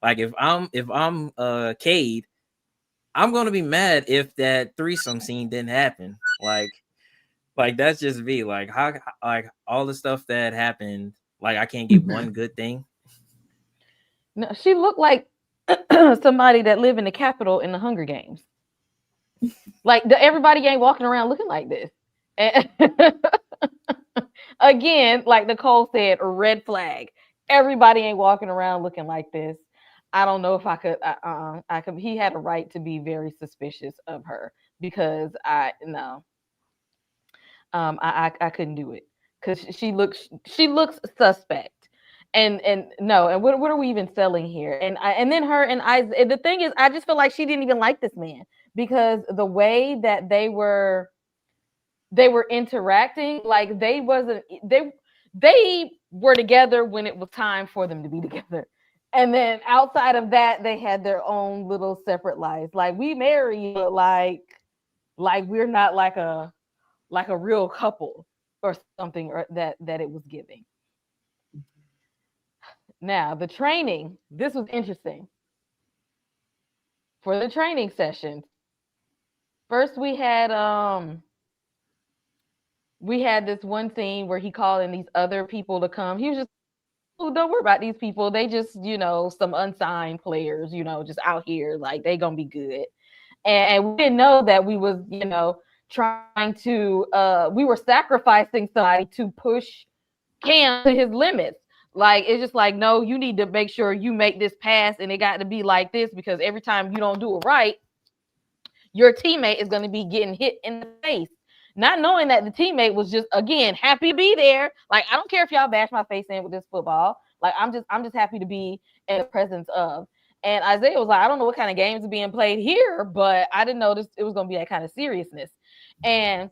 Like if I'm Cade, I'm gonna be mad if that threesome scene didn't happen. Like that's just me. Like how like all the stuff that happened, like I can't get one good thing. No, she looked like somebody that lived in the Capitol in the Hunger Games. Like everybody ain't walking around looking like this. And again, like Nicole said, red flag. Everybody ain't walking around looking like this. I don't know if I could. I could. He had a right to be very suspicious of her because I no. I couldn't do it because she looks suspect. And no, and what are we even selling here? And then her and I. The thing is, I just feel like she didn't even like this man because the way that they were interacting, like they were together when it was time for them to be together. And then outside of that, they had their own little separate lives. Like we married, but like we're not like a real couple or something, or that it was giving. Now the training, this was interesting. For the training sessions, first we had this one scene where he called in these other people to come. He was just, oh, don't worry about these people. They just, some unsigned players, just out here, like they gonna be good. And we didn't know that we was, trying to we were sacrificing somebody to push Cam to his limits. Like it's just like, no, you need to make sure you make this pass, and it got to be like this because every time you don't do it right, your teammate is going to be getting hit in the face. Not knowing that the teammate was just, again, happy to be there. Like, I don't care if y'all bash my face in with this football. Like, I'm just happy to be in the presence of. And Isaiah was like, I don't know what kind of games are being played here, but I didn't know it was going to be that kind of seriousness. And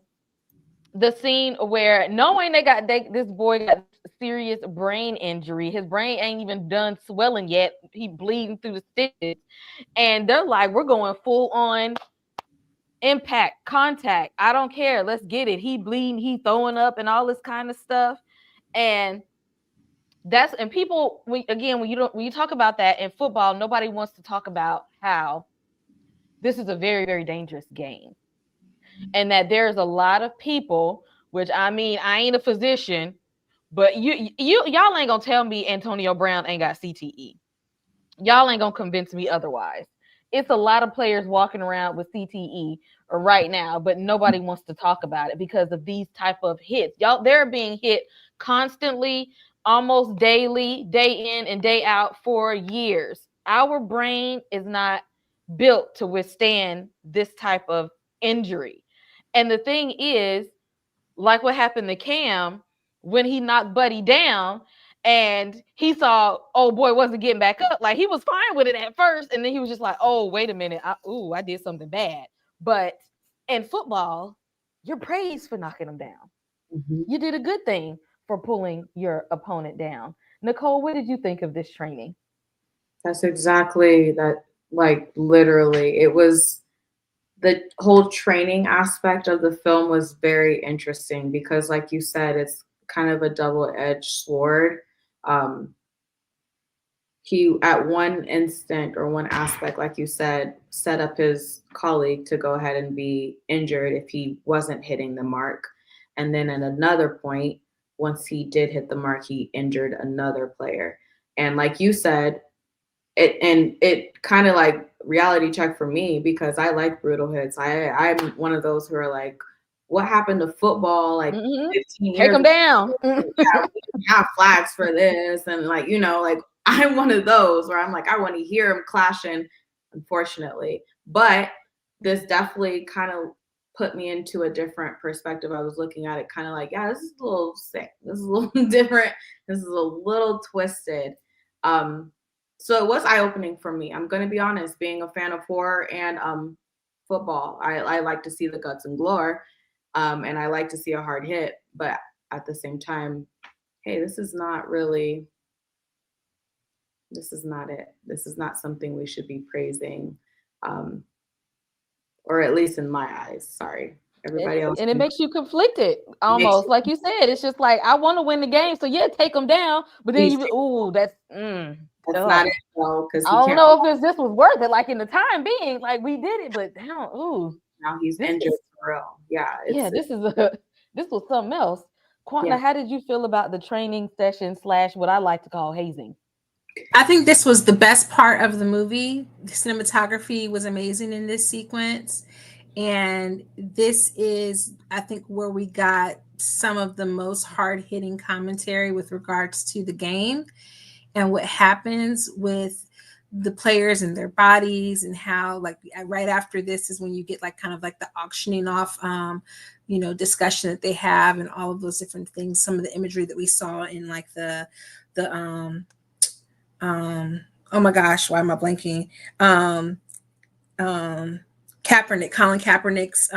the scene where knowing this boy got serious brain injury, his brain ain't even done swelling yet. He bleeding through the stitches. And they're like, we're going full on impact, contact. I don't care. Let's get it. He bleeding, he throwing up and all this kind of stuff. And people, when you talk about that in football, nobody wants to talk about how this is a very, very dangerous game. And that there's a lot of people, which I mean, I ain't a physician, but y'all ain't gonna tell me Antonio Brown ain't got CTE. Y'all ain't gonna convince me otherwise. It's a lot of players walking around with CTE right now, but nobody wants to talk about it because of these type of hits. Y'all, they're being hit constantly, almost daily, day in and day out for years. Our brain is not built to withstand this type of injury. And the thing is, like what happened to Cam when he knocked Buddy down and he saw, oh boy, wasn't getting back up. Like he was fine with it at first. And then he was just like, oh, wait a minute. I did something bad. But in football, you're praised for knocking them down. Mhm. You did a good thing for pulling your opponent down. Nicole, what did you think of this training? That's exactly that. Like literally, it was the whole training aspect of the film was very interesting because, like you said, it's kind of a double-edged sword. Um, he, at one instant or one aspect, like you said, set up his colleague to go ahead and be injured if he wasn't hitting the mark. And then at another point, once he did hit the mark, he injured another player. And like you said, it kind of like reality check for me because I like brutal hits. I'm one of those who are like, what happened to football like 15 Take years them ago? down. Yeah, we didn't have flags for this, and like like I'm one of those where I'm like I want to hear them clashing, unfortunately. But this definitely kind of put me into a different perspective. I was looking at it kind of like, yeah, this is a little sick. This is a little different. This is a little twisted. So it was eye-opening for me. I'm going to be honest, being a fan of horror and football. I like to see the guts and gore, and I like to see a hard hit. But at the same time, hey, this is not it. This is not something we should be praising, or at least in my eyes. Sorry. Everybody else. And it makes you conflicted makes almost. you Like you said, it's just like, I want to win the game. So yeah, take them down. But then that's not it though, because I don't know if this was worth it. Like in the time being, like we did it, but damn, now he's injured for real. Yeah. This was something else. Quanta, how did you feel about the training session / what I like to call hazing? I think this was the best part of the movie. The cinematography was amazing in this sequence. And this is, I think, where we got some of the most hard-hitting commentary with regards to the game and what happens with the players and their bodies, and how like right after this is when you get like kind of like the auctioning off discussion that they have, and all of those different things, some of the imagery that we saw in like the oh my gosh, why am I blanking? Colin Kaepernick's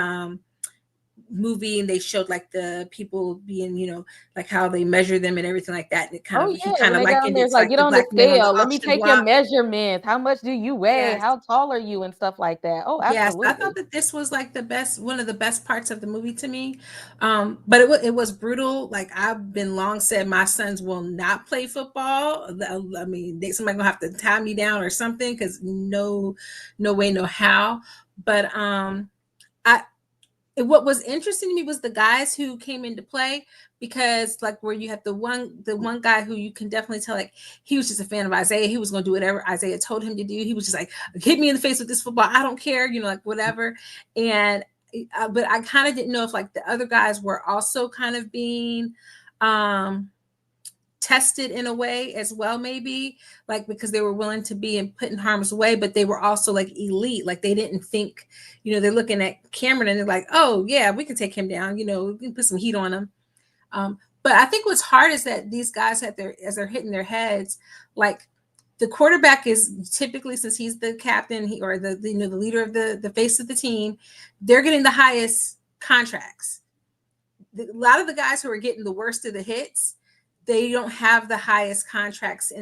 movie, and they showed like the people being, like how they measure them and everything like that. And it he kind of like, and it's like get on the scale. Let me take your measurements. How much do you weigh? Yes. How tall are you? And stuff like that. Oh, absolutely. Yes, I thought that this was like one of the best parts of the movie to me. But it was brutal. Like I've been long said, my sons will not play football. I mean, somebody gonna have to tie me down or something, because no way, no how. But what was interesting to me was the guys who came into play, because like where you have the one guy who you can definitely tell like he was just a fan of Isaiah. He was going to do whatever Isaiah told him to do. He was just like, hit me in the face with this football, I don't care, like whatever. And but I kind of didn't know if like the other guys were also kind of being tested in a way as well, maybe like because they were willing to be and put in harm's way, but they were also like elite. Like they didn't think, they're looking at Cameron and they're like, oh yeah, we can take him down, we can put some heat on him. But I think what's hard is that these guys as they're hitting their heads, like the quarterback is typically, since he's the captain, or the leader of the face of the team, they're getting the highest contracts. A lot of the guys who are getting the worst of the hits, they don't have the highest contracts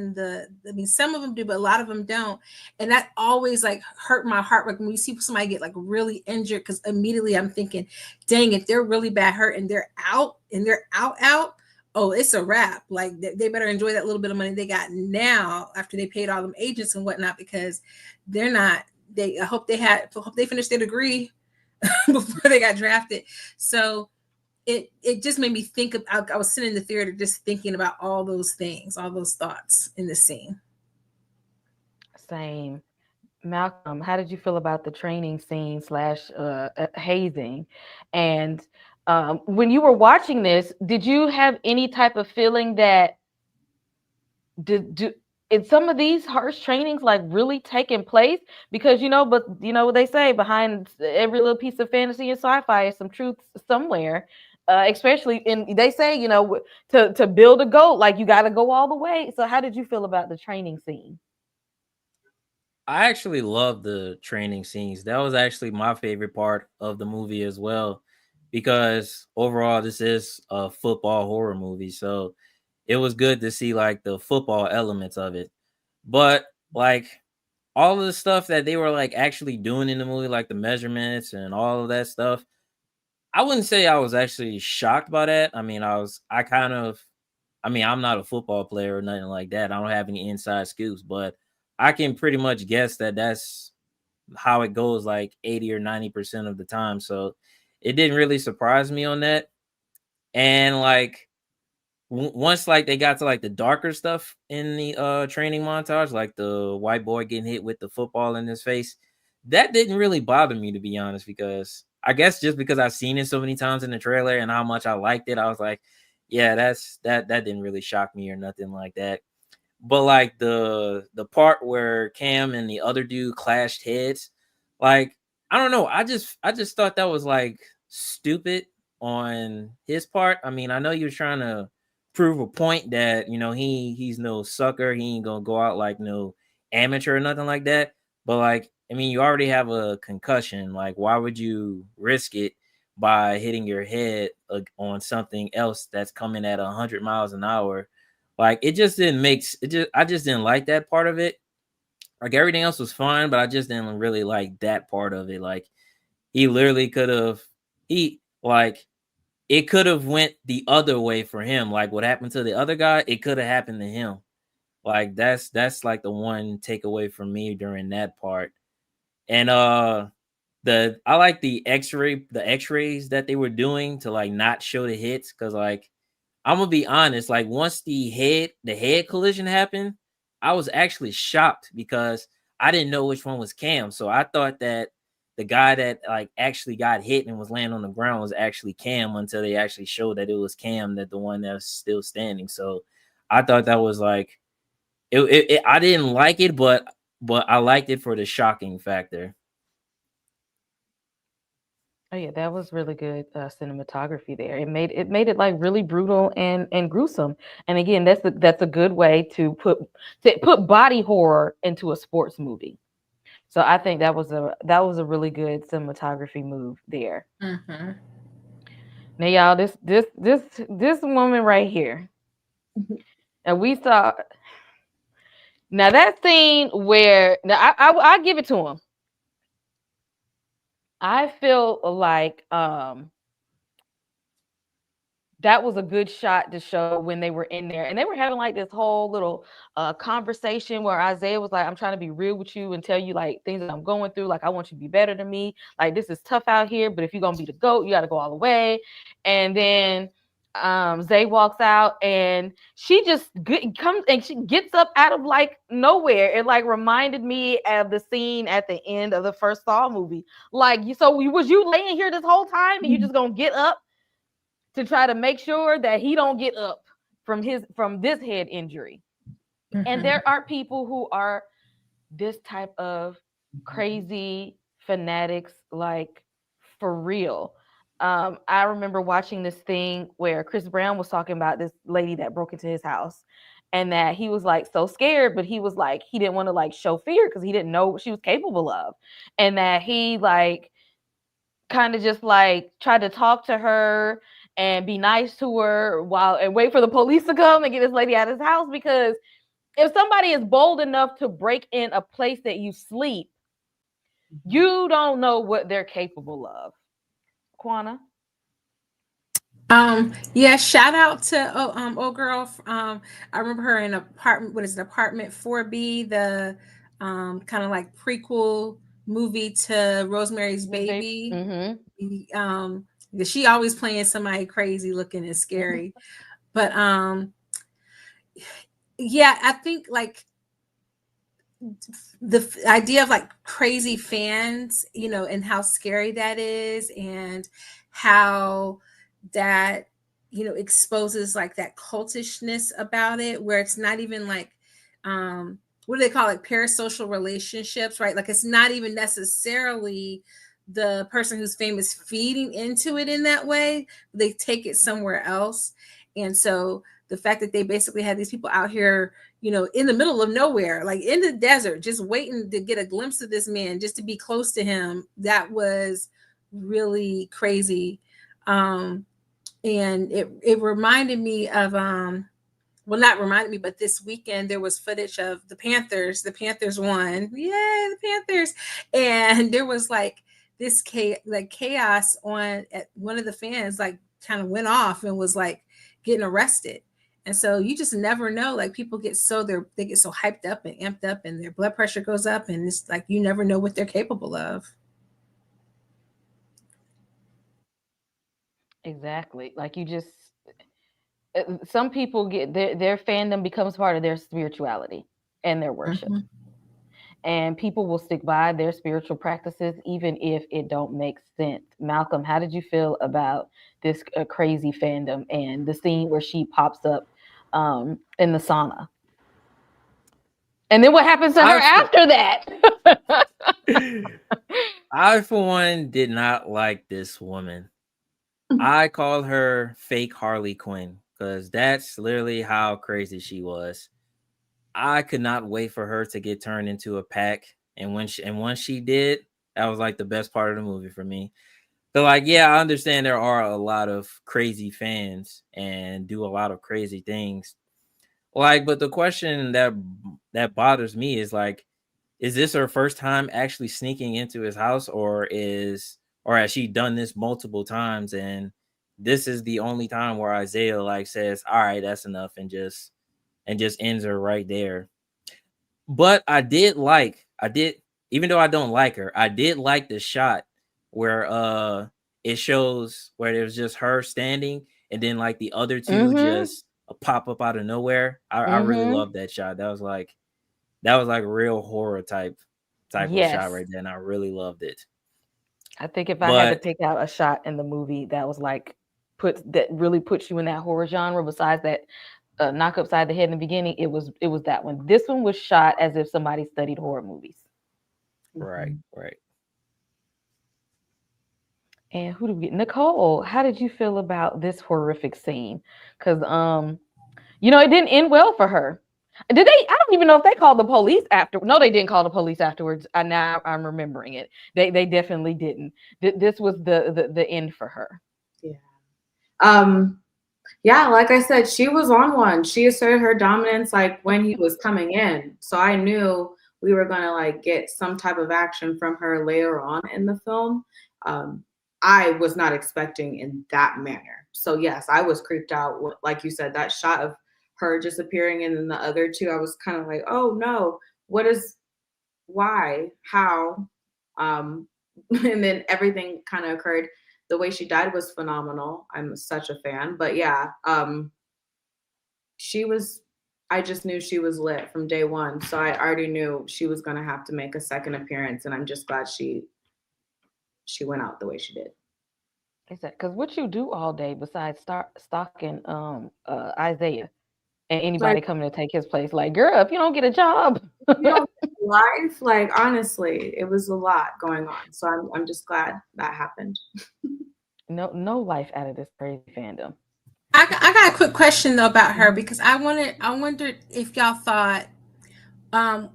some of them do, but a lot of them don't. And that always like hurt my heart. Like when you see somebody get like really injured, because immediately I'm thinking, dang, if they're really bad hurt and they're out, oh, it's a wrap. Like they better enjoy that little bit of money they got now after they paid all them agents and whatnot, because I hope they finished their degree before they got drafted. So it just made me think of, I was sitting in the theater just thinking about all those things, all those thoughts in the scene. Same. Malcolm, how did you feel about the training scene / hazing? And when you were watching this, did you have any type of feeling that it's some of these harsh trainings like really taking place because but what they say, behind every little piece of fantasy and sci-fi is some truth somewhere. Especially in, they say, to build a goat, like you got to go all the way. So how did you feel about the training scene? I actually love the training scenes. That was actually my favorite part of the movie as well, because overall this is a football horror movie. So it was good to see like the football elements of it. But like all of the stuff that they were like actually doing in the movie, like the measurements and all of that stuff, I wouldn't say I was actually shocked by that. I mean, I'm not a football player or nothing like that. I don't have any inside scoops, but I can pretty much guess that that's how it goes like 80 or 90% of the time. So it didn't really surprise me on that. And like once like they got to like the darker stuff in the training montage, like the white boy getting hit with the football in his face, that didn't really bother me, to be honest, because I guess just because I've seen it so many times in the trailer and how much I liked it, I was like, yeah, that didn't really shock me or nothing like that. But like the part where Cam and the other dude clashed heads, like I don't know, I just thought that was like stupid on his part. I mean, I know you're trying to prove a point that he's no sucker, he ain't gonna go out like no amateur or nothing like that. But like, I mean, you already have a concussion. Like, why would you risk it by hitting your head on something else that's coming at 100 miles an hour? Like it just didn't make it. I just didn't like that part of it. Like everything else was fine, but I just didn't really like that part of it. Like he literally could have he like it could have went the other way for him. Like what happened to the other guy, it could have happened to him. Like that's like the one takeaway from me during that part. And I like the x-rays that they were doing to like not show the hits, because like I'm gonna be honest, like once the head collision happened, I was actually shocked because I didn't know which one was Cam. So I thought that the guy that like actually got hit and was laying on the ground was actually Cam, until they actually showed that it was Cam, that the one that's still standing. So I thought that was like I didn't like it, but I liked it for the shocking factor. Oh yeah, that was really good cinematography there. It made it like really brutal and gruesome. And again, that's a good way to put body horror into a sports movie. So I think that was a really good cinematography move there. Mm-hmm. Now, y'all, this woman right here, and we saw now that scene where now I give it to him. I feel like that was a good shot to show when they were in there and they were having like this whole little conversation where Isaiah was like, I'm trying to be real with you and tell you like things that I'm going through. Like, I want you to be better than me. Like, this is tough out here, but if you're gonna be the GOAT, you got to go all the way. And then Zay walks out and she just comes and she gets up out of like nowhere. It like reminded me of the scene at the end of the first Saw movie. Like, was you laying here this whole time and you just gonna get up to try to make sure that he don't get up from this head injury? Mm-hmm. And there are people who are this type of crazy fanatics, like for real. I remember watching this thing where Chris Brown was talking about this lady that broke into his house, and that he was like so scared, but he was like he didn't want to like show fear because he didn't know what she was capable of, and that he like kind of just like tried to talk to her and be nice to her while and wait for the police to come and get this lady out of his house, because if somebody is bold enough to break in a place that you sleep, you don't know what they're capable of. Quana? Yeah, shout out to old girl. I remember her in apartment. What is it? Apartment 4B, the kind of like prequel movie to Rosemary's Baby. Mm-hmm. Because she always playing somebody crazy looking and scary. But yeah, I think like the idea of like crazy fans, and how scary that is, and how that exposes like that cultishness about it, where it's not even like what do they call it? Parasocial relationships, right? Like it's not even necessarily the person who's famous feeding into it in that way. They take it somewhere else. And so the fact that they basically had these people out here, in the middle of nowhere, like in the desert, just waiting to get a glimpse of this man, just to be close to him, that was really crazy. And it reminded me of well, not reminded me, but this weekend there was footage of the Panthers. The Panthers won. Yay, the Panthers. And there was like this chaos on at one of the fans, like kind of went off and was like getting arrested. And so you just never know. Like people get they get so hyped up and amped up and their blood pressure goes up, and it's like you never know what they're capable of. Exactly. Like you just some people get their fandom becomes part of their spirituality and their worship. Mm-hmm. And people will stick by their spiritual practices even if it don't make sense. Malcolm, how did you feel about this crazy fandom and the scene where she pops up in the sauna? And then what happens to her after that? I, for one, did not like this woman. I call her fake Harley Quinn because that's literally how crazy she was. I could not wait for her to get turned into a pack. And once she did, that was like the best part of the movie for me. So like, yeah, I understand there are a lot of crazy fans and do a lot of crazy things. Like, but the question that bothers me is like, is this her first time actually sneaking into his house, or has she done this multiple times and this is the only time where Isaiah like says, all right, that's enough, and just ends her right there. But I did, even though I don't like her, I did like the shot where it shows where it was just her standing and then like the other two just pop up out of nowhere. I really love that shot. That was like real horror type of shot right there, and I really loved it. I think if I had to pick out a shot in the movie that was like that really puts you in that horror genre, besides that knock upside the head in the beginning, it was that one. This one was shot as if somebody studied horror movies. Right. And who do we get? Nicole, how did you feel about this horrific scene? Because it didn't end well for her. Did they? I don't even know if they called the police after. No, they didn't call the police afterwards. Now I'm remembering it. They definitely didn't. This was the end for her. Yeah. Yeah, like I said, she was on one. She asserted her dominance like when he was coming in. So I knew we were gonna like get some type of action from her later on in the film. I was not expecting in that manner. So yes, I was creeped out. Like you said, that shot of her just appearing and then the other two, I was kind of like, oh no, why, how? And then everything kind of occurred. The way she died was phenomenal. I'm such a fan. But yeah, I just knew she was lit from day one. So I already knew she was going to have to make a second appearance. And I'm just glad she went out the way she did. Because what you do all day besides stalking Isaiah and anybody coming to take his place, like, girl, if you don't get a job, life, like honestly, it was a lot going on. So I'm just glad that happened. No life out of this crazy fandom. I got a quick question though about her, because I wondered if y'all thought,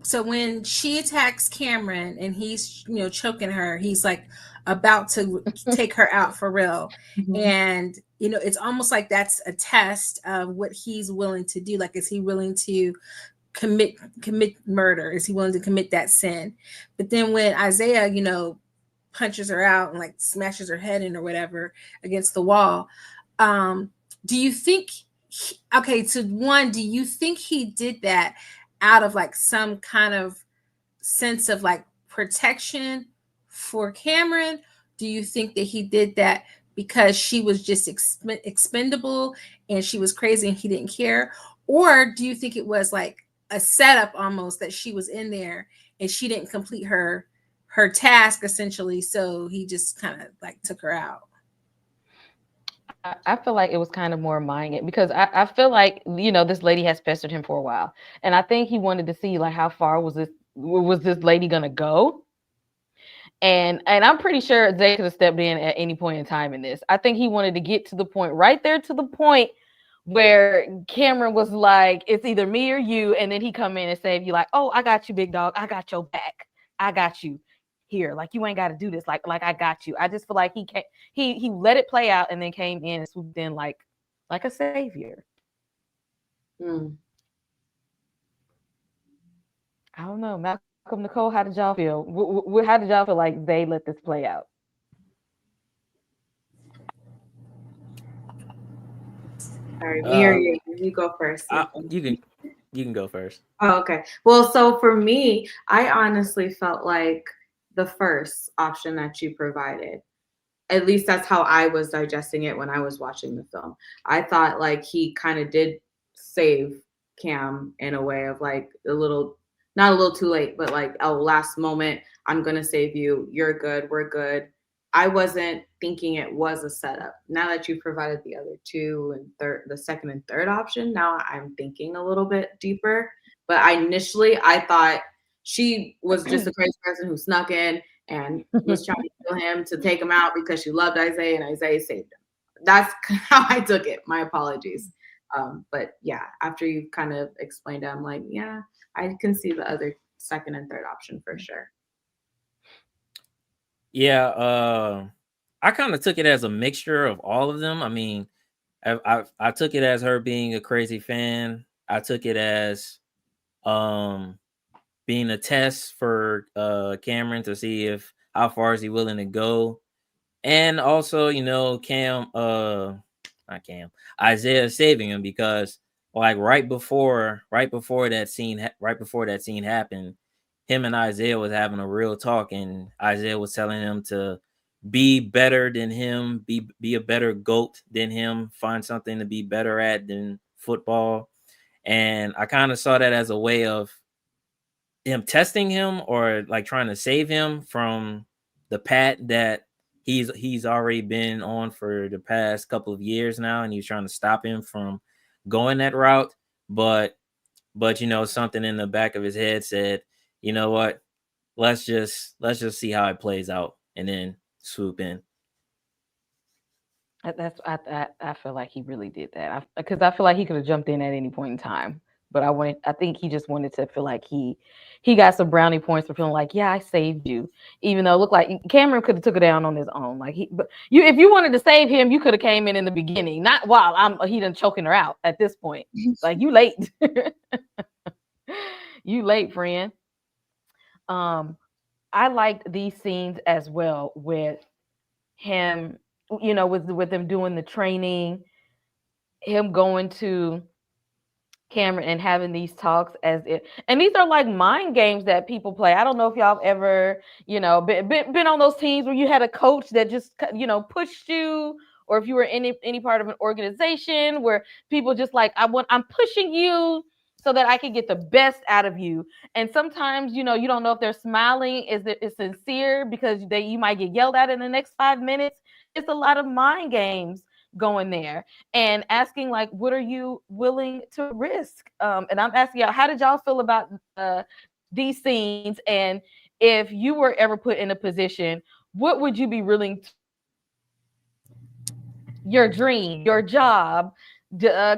so when she attacks Cameron and he's choking her, he's like about to take her out for real. And it's almost like that's a test of what he's willing to do. Like, is he willing to commit murder? Is he willing to commit that sin? But then when Isaiah punches her out and like smashes her head in or whatever against the wall, do you think do you think he did that out of like some kind of sense of like protection for Cameron? Do you think that he did that because she was just expendable and she was crazy and he didn't care? Or do you think it was like a setup almost, that she was in there and she didn't complete her task essentially, so he just kind of like took her out? I feel like it was kind of more mind because I feel like this lady has pestered him for a while, and I think he wanted to see like how far was this lady gonna go, and I'm pretty sure Zay could have stepped in at any point in time in this. I think he wanted to get to the point right there to the point where Cameron was like, it's either me or you, and then he come in and save you, like, oh, I got you, big dog, I got your back, I got you here, like you ain't got to do this, like I got you. I just feel like he let it play out and then came in and swooped in like a savior. I don't know, Malcolm, Nicole, how did y'all feel? How did y'all feel like they let this play out? All right, me or you go first. You can go first. Oh, okay. Well, so for me, I honestly felt like the first option that you provided. At least that's how I was digesting it when I was watching the film. I thought like he kind of did save Cam in a way of like not a little too late, but like, oh, last moment, I'm going to save you. You're good. We're good. I wasn't thinking it was a setup. Now that you provided the other two and the second and third option, now I'm thinking a little bit deeper. But I thought she was just a crazy person who snuck in and was trying to kill him to take him out because she loved Isaiah and Isaiah saved him. That's how I took it. My apologies. But yeah, after you kind of explained it, I'm like, yeah, I can see the other second and third option for sure. Yeah, I kind of took it as a mixture of all of them. I mean, I took it as her being a crazy fan. I took it as being a test for Cameron to see how far is he willing to go. And also, Isaiah saving him because like right before that scene happened, him and Isaiah was having a real talk, and Isaiah was telling him to be better than him, be a better GOAT than him, find something to be better at than football. And I kind of saw that as a way of him testing him or like trying to save him from the path that he's already been on for the past couple of years now, and he's trying to stop him from going that route. But something in the back of his head said, you know what, let's just see how it plays out and then swoop in. I feel like he really did that because I feel like he could have jumped in at any point in time. But I think he just wanted to feel like he got some brownie points for feeling like, yeah, I saved you, even though it looked like Cameron could have took it down on his own. Like if you wanted to save him, you could have came in the beginning, not while he done choking her out at this point. Like you late, you late, friend. I liked these scenes as well with him, with them doing the training, him going to Cameron and having these talks and these are like mind games that people play. I don't know if y'all have ever, been on those teams where you had a coach that just, pushed you, or if you were in any part of an organization where people just like, I'm pushing you so that I can get the best out of you. And sometimes, you don't know if they're smiling, is it sincere because you might get yelled at in the next 5 minutes. It's a lot of mind games going there and asking like, what are you willing to risk? And I'm asking y'all, how did y'all feel about these scenes? And if you were ever put in a position, what would you be willing to, your dream, your job,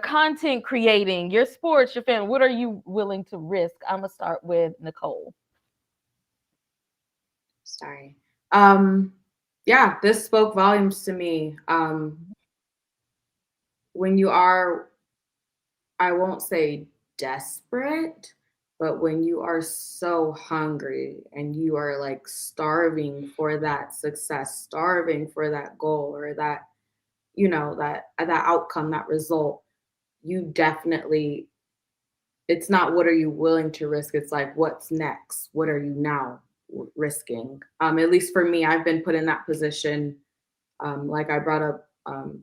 content creating, your sports, your family, what are you willing to risk? I'm gonna start with Nicole. Sorry. Yeah, this spoke volumes to me. When you are, I won't say desperate, but when you are so hungry and you are like starving for that success, starving for that goal or that, that outcome, that result, you definitely, it's not what are you willing to risk? It's like, what's next? What are you now risking? At least for me, I've been put in that position. Like I brought up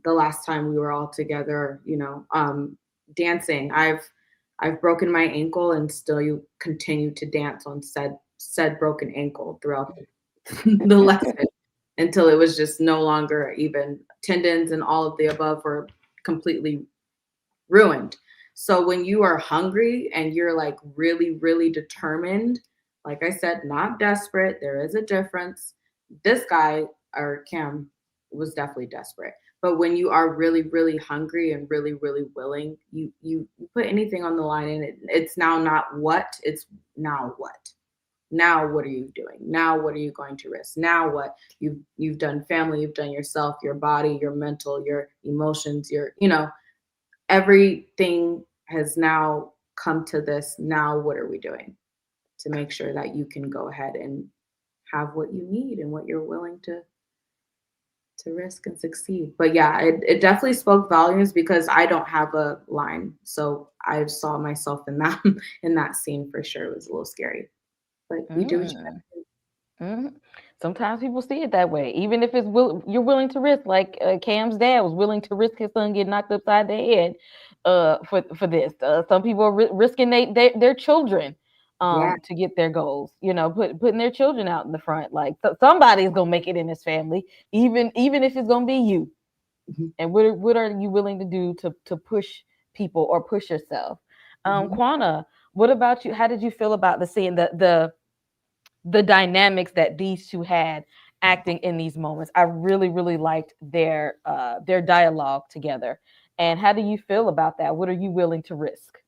the last time we were all together, dancing. I've broken my ankle and still you continue to dance on said broken ankle throughout the lesson. until it was just no longer even tendons and all of the above were completely ruined. So when you are hungry and you're like really, really determined, like I said, not desperate, there is a difference. This guy or Cam was definitely desperate. But when you are really, really hungry and really, really willing, you put anything on the line, and it's now not what, it's now what. Now what are you doing? Now what are you going to risk? Now what? You've done family, you've done yourself, your body, your mental, your emotions, your everything has now come to this. Now what are we doing to make sure that you can go ahead and have what you need and what you're willing to risk and succeed? But yeah, it definitely spoke volumes because I don't have a line. So I saw myself in that in that scene for sure. It was a little scary. But you do what you have to do. Mhm. Sometimes people see it that way, even if you're willing to risk. Like Cam's dad was willing to risk his son getting knocked upside the head for this. Some people are risking their children Yeah. to get their goals. Putting their children out in the front. Like somebody's gonna make it in this family, even if it's gonna be you. Mhm. And what are you willing to do to push people or push yourself? Quana, what about you? How did you feel about the scene, the dynamics that these two had acting in these moments? I really, really liked their dialogue together. And how do you feel about that? What are you willing to risk?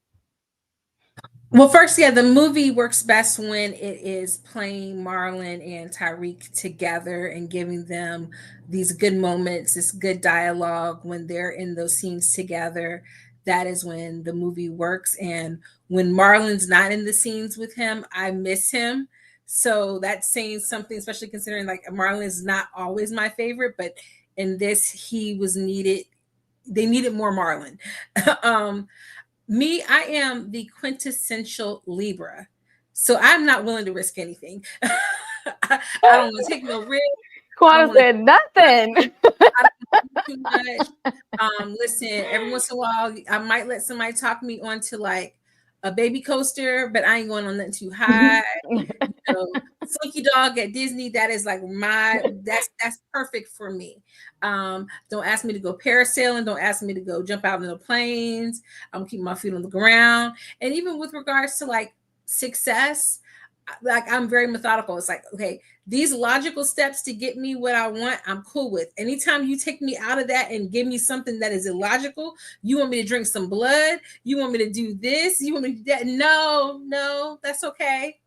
Well, first, yeah, the movie works best when it is playing Marlon and Tyreek together and giving them these good moments, this good dialogue when they're in those scenes together. That is when the movie works. And when Marlon's not in the scenes with him, I miss him. So that's saying something, especially considering like Marlon is not always my favorite, but in this, he was needed. They needed more Marlon. um, Me, I am the quintessential Libra. So I'm not willing to risk anything. I don't want to take no risk. I don't Quana want to said nothing. I don't do too much. Listen, every once in a while, I might let somebody talk me onto like a baby coaster, but I ain't going on nothing too high. Funky Dog at Disney, that is like that's perfect for me. Don't ask me to go parasailing, don't ask me to go jump out in the planes. I'm keeping my feet on the ground. And even with regards to like success, like I'm very methodical. It's like, okay, these logical steps to get me what I want, I'm cool with. Anytime you take me out of that and give me something that is illogical, you want me to drink some blood, you want me to do this, you want me to do that. No, that's okay.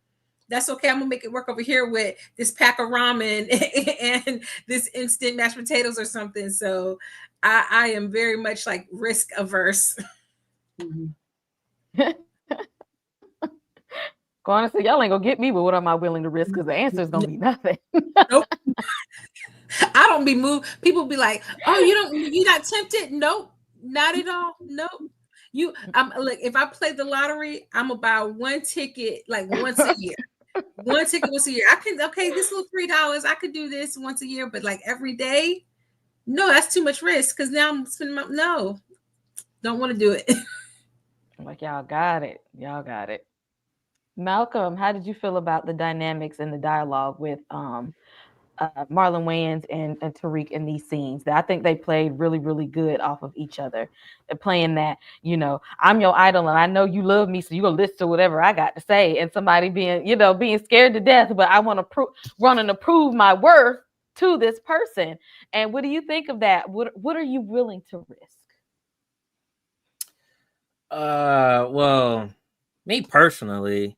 That's okay. I'm gonna make it work over here with this pack of ramen and this instant mashed potatoes or something. So I am very much like risk averse. Quana said, y'all ain't gonna get me, but what am I willing to risk? Because the answer is gonna be nothing. Nope. I don't be moved. People be like, "Oh, you not tempted?" Nope, not at all. Nope. I'm like, if I play the lottery, I'm gonna buy one ticket like once a year. One ticket once a year. Okay, this little $3, I could do this once a year, but like every day, no, that's too much risk because now I'm spending no, don't want to do it. I'm like, y'all got it. Malcolm, how did you feel about the dynamics and the dialogue with Marlon Wayans and Tariq in these scenes? That I think they played really, really good off of each other. They're playing that, I'm your idol and I know you love me, so you're gonna listen to whatever I got to say. And somebody being scared to death, but I want to running to prove my worth to this person. And what do you think of that? What are you willing to risk? Well, me personally,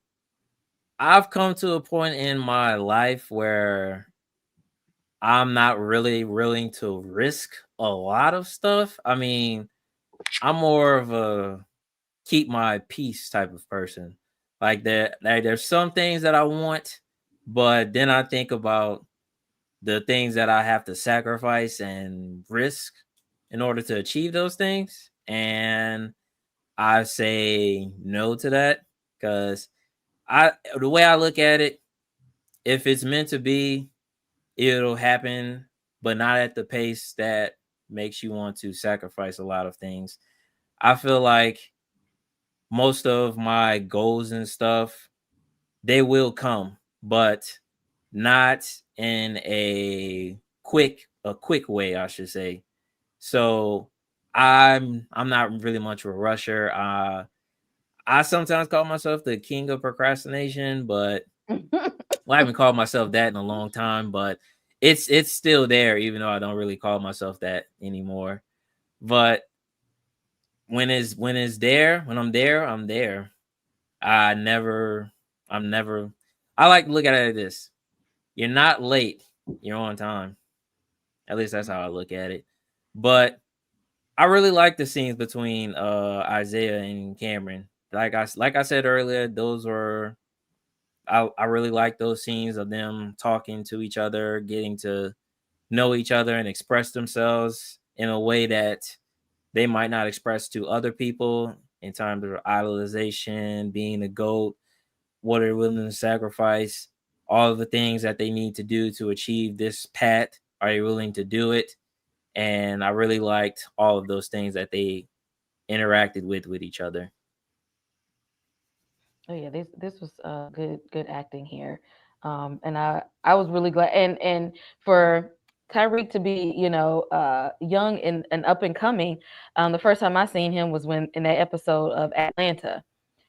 I've come to a point in my life where I'm not really willing to risk a lot of stuff. I mean, I'm more of a keep my peace type of person. Like there's some things that I want, but then I think about the things that I have to sacrifice and risk in order to achieve those things. And I say no to that because the way I look at it, if it's meant to be, it'll happen, but not at the pace that makes you want to sacrifice a lot of things. I feel like most of my goals and stuff, they will come, but not in a quick way, I should say. So I'm not really much of a rusher. I sometimes call myself the king of procrastination, but I haven't called myself that in a long time, but it's still there, even though I don't really call myself that anymore. But when it's there, when I'm there, I'm there. I never, I'm never. I like to look at it like this: you're not late, you're on time. At least that's how I look at it. But I really like the scenes between Isaiah and Cameron. Like I said earlier, those were I really like those scenes of them talking to each other, getting to know each other and express themselves in a way that they might not express to other people in terms of idolization, being a goat, what they're willing to sacrifice, all of the things that they need to do to achieve this path. Are you willing to do it? And I really liked all of those things that they interacted with each other. Oh yeah, this was good acting here, and I was really glad, and for Tyreek to be young and up and coming. The first time I seen him was when in that episode of Atlanta,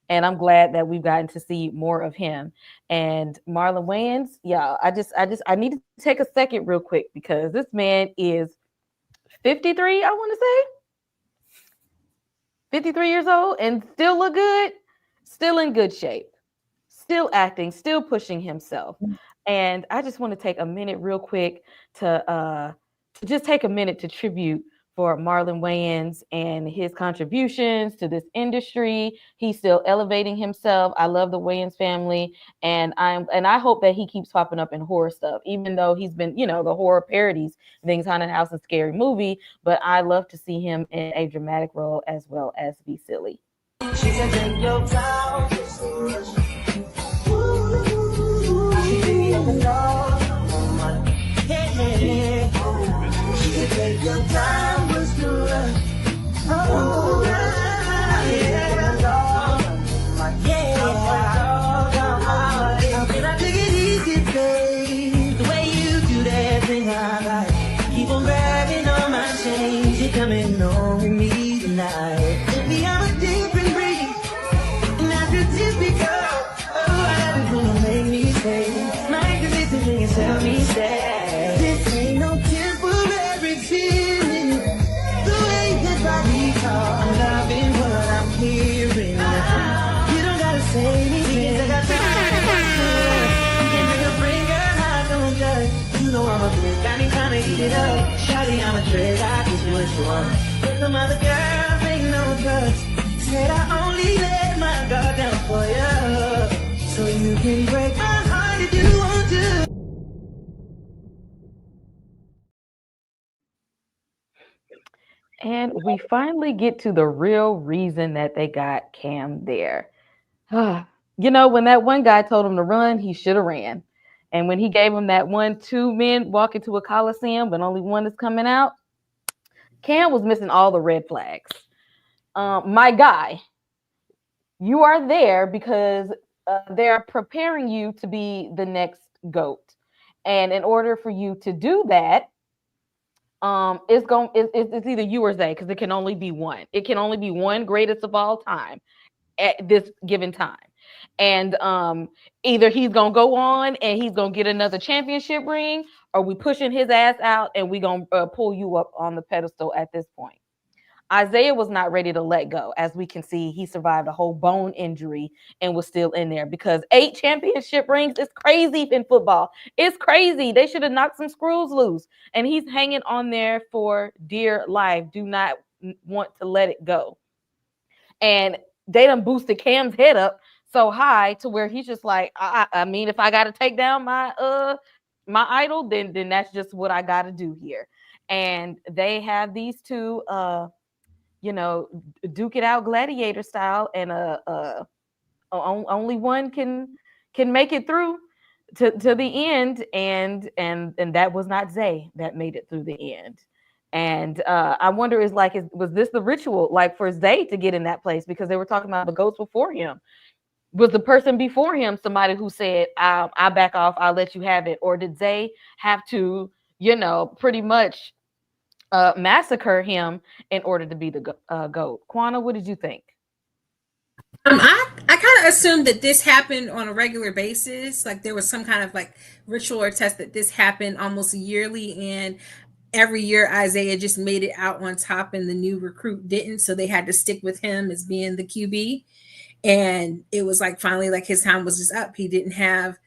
and I'm glad that we've gotten to see more of him. And Marlon Wayans, yeah, I need to take a second real quick because this man is 53. I want to say 53 years old and still look good, still in good shape, still acting, still pushing himself. And I just want to take a minute real quick to just take a minute to tribute for Marlon Wayans and his contributions to this industry. He's still elevating himself. I love the Wayans family, and I hope that he keeps popping up in horror stuff, even though he's been, the horror parodies, things Haunted House and Scary Movie. But I love to see him in a dramatic role as well as be silly. She said, take your time. Take your time was good. Oh, yeah. How can I take it easy, babe? The way you do that thing I like. Keep on grabbing on my chains. You're coming home with me tonight. Maybe I'm a different breed. Not the typical. Oh, I love it when you make me say. Like the listen when you tell me that. This ain't no temporary feeling. The way that body talk, I'm loving what I'm hearing. You don't gotta say anything. I got time. You can bring a bringer, I don't judge. You know I'm a bitch, I need time to eat it up. Shawty, I'm a trick, I get you what you want. But some other girls ain't no drugs. Said I only let my guard down for you, so you can break my heart if you want to. And we finally get to the real reason that they got Cam there. When that one guy told him to run, he should have ran. And when he gave him that 2 men walk into a coliseum, but only one is coming out, Cam was missing all the red flags. My guy, you are there because they're preparing you to be the next GOAT. And in order for you to do that, it's either you or they, because it can only be one. It can only be one greatest of all time at this given time. And either he's gonna go on and he's gonna get another championship ring, or we pushing his ass out and we gonna pull you up on the pedestal at this point. Isaiah was not ready to let go. As we can see, he survived a whole bone injury and was still in there because 8 championship rings is crazy in football. It's crazy. They should have knocked some screws loose. And he's hanging on there for dear life. Do not want to let it go. And they done boosted Cam's head up so high to where he's just like, I mean, if I got to take down my idol, then that's just what I got to do here. And they have these two duke it out gladiator style, and only one can make it through to the end, and that was not Zay that made it through the end. And I wonder, was this the ritual, like, for Zay to get in that place? Because they were talking about the GOATs before him. Was the person before him somebody who said, I back off, I'll let you have it? Or did Zay have to pretty much massacre him in order to be the goat. Quana, what did you think? I kind of assumed that this happened on a regular basis. Like there was some kind of like ritual or test that this happened almost yearly, and every year Isaiah just made it out on top, and the new recruit didn't, so they had to stick with him as being the QB. And it was like finally, like his time was just up. He didn't have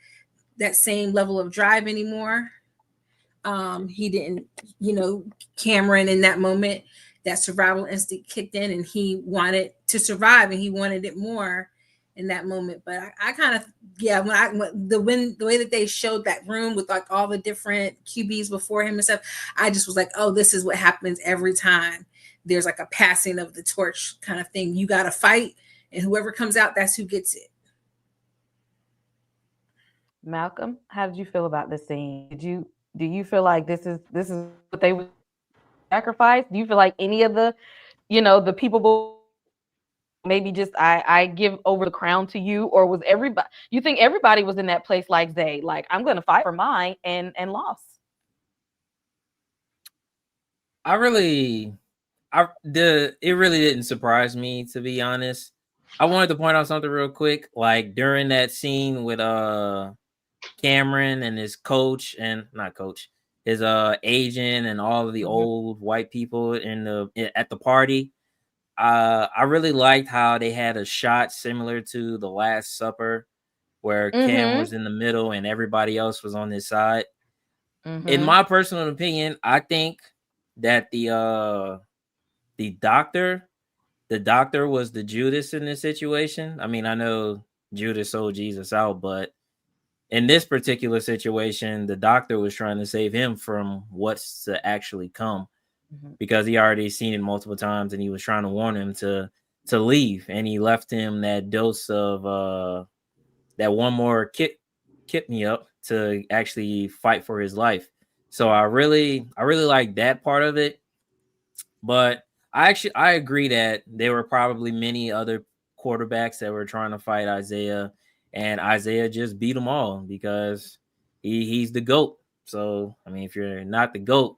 that same level of drive anymore. He didn't, Cameron in that moment, that survival instinct kicked in, and he wanted to survive, and he wanted it more in that moment. But I kind of, yeah, when the way that they showed that room with like all the different QBs before him and stuff, I just was like, oh, this is what happens every time there's like a passing of the torch kind of thing. You got to fight, and whoever comes out, that's who gets it. Malcolm, how did you feel about this scene? Do you feel like this is what they would sacrifice? Do you feel like any of the people maybe just I give over the crown to you, or was everybody? You think everybody was in that place like Zay, like I'm going to fight for mine and lost? I really, it really didn't surprise me, to be honest. I wanted to point out something real quick, like during that scene with Cameron and his coach, and not coach, his agent, and all of the old white people at the party. I really liked how they had a shot similar to the Last Supper, where Cam was in the middle and everybody else was on his side. In my personal opinion, I think that the doctor was the Judas in this situation. I mean, I know Judas sold Jesus out, but in this particular situation, the doctor was trying to save him from what's to actually come, because he already seen it multiple times, and he was trying to warn him to leave, and he left him that dose of that one more kit me up to actually fight for his life. So I really like that part of it. But I agree that there were probably many other quarterbacks that were trying to fight Isaiah, and Isaiah just beat them all because he's the GOAT. So I mean, if you're not the GOAT,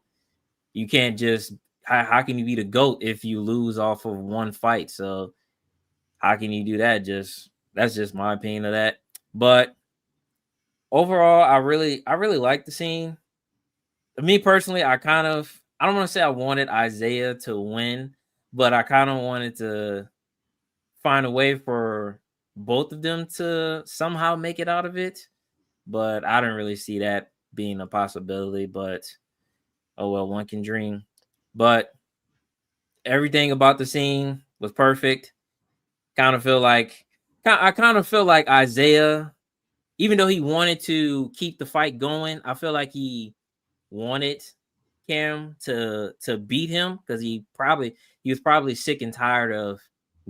you can't just how can you be the GOAT if you lose off of one fight? So how can you do that? That's just my opinion of that. But overall, I really like the scene. Me personally, I don't want to say I wanted Isaiah to win, but I kind of wanted to find a way for both of them to somehow make it out of it. But I didn't really see that being a possibility. But oh well, one can dream. But everything about the scene was perfect. I kind of feel like Isaiah, even though he wanted to keep the fight going, I feel like he wanted Cam to beat him, because he was probably sick and tired of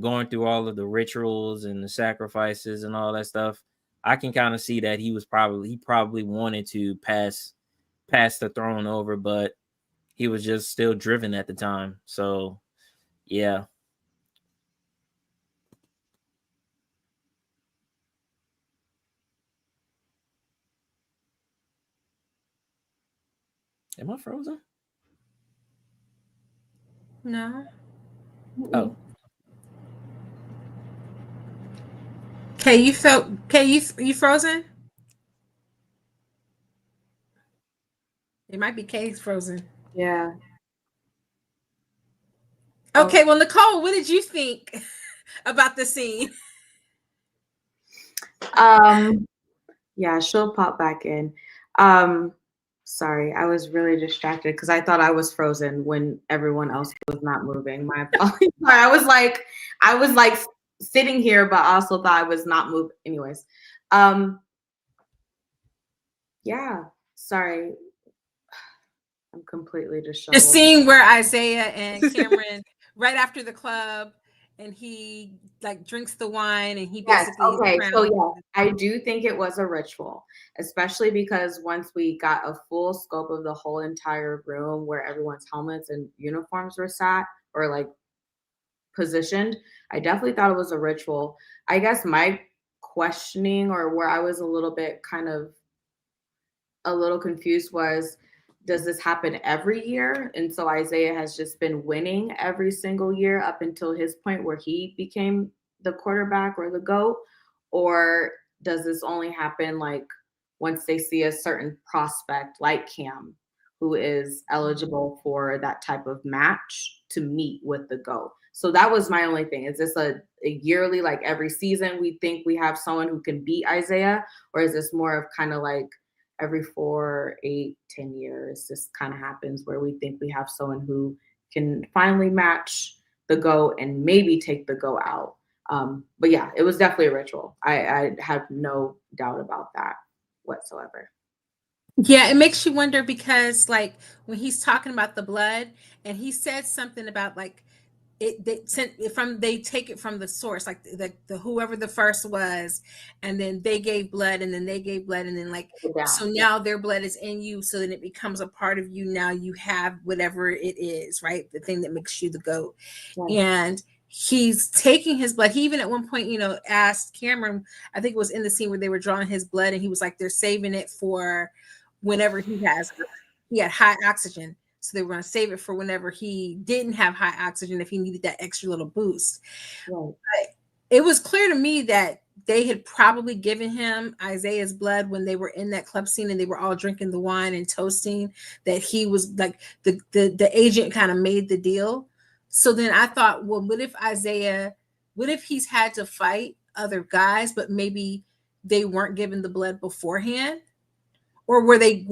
going through all of the rituals and the sacrifices and all that stuff. I can kind of see that he probably wanted to pass the throne over, but he was just still driven at the time. So yeah. Am I frozen? No. Oh. Okay, you frozen? It might be Kay's frozen. Yeah. Okay, well, Nicole, what did you think about the scene? Yeah, she'll pop back in. Sorry, I was really distracted because I thought I was frozen when everyone else was not moving. My apologies. I was like sitting here, but I also thought I was not moving. Anyways, yeah, sorry. I'm completely disheveled. The scene where Isaiah and Cameron right after the club, and he like drinks the wine, and he basically okay. So yeah, I do think it was a ritual, especially because once we got a full scope of the whole entire room where everyone's helmets and uniforms were sat or like positioned, I definitely thought it was a ritual. I guess my questioning, or where I was a little bit kind of a little confused, was does this happen every year? And so Isaiah has just been winning every single year up until his point where he became the quarterback or the GOAT? Or does this only happen like once they see a certain prospect like Cam, who is eligible for that type of match to meet with the GOAT? So that was my only thing. Is this a yearly, like every season, we think we have someone who can beat Isaiah? Or is this more of kind of like every 4, 8, 10 years, this kind of happens where we think we have someone who can finally match the GOAT and maybe take the GOAT out? But yeah, it was definitely a ritual. I have no doubt about that whatsoever. Yeah, it makes you wonder because like when he's talking about the blood and he said something about like they take it from the source, like the whoever the first was, and then they gave blood and then they gave blood and then like so now their blood is in you, so then it becomes a part of you. Now you have whatever it is, right? The thing that makes you the GOAT. Right. And he's taking his blood. He even at one point, asked Cameron, I think it was in the scene where they were drawing his blood, and he was like, they're saving it for whenever he had high oxygen. So they were going to save it for whenever he didn't have high oxygen, if he needed that extra little boost. Right. But it was clear to me that they had probably given him Isaiah's blood when they were in that club scene and they were all drinking the wine and toasting, that he was like the agent kind of made the deal. So then I thought, well, what if he's had to fight other guys, but maybe they weren't given the blood beforehand? Or were they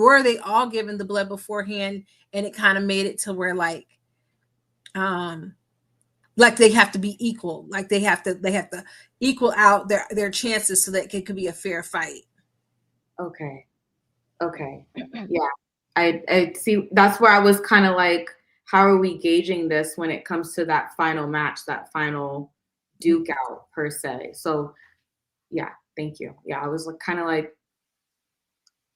all given the blood beforehand, and it kind of made it to where like they have to be equal, like they have to equal out their chances so that it could be a fair fight. Okay. Yeah, I see. That's where I was kind of like, how are we gauging this when it comes to that final match, that final duke out per se? So yeah, thank you. Yeah, I was kind of like,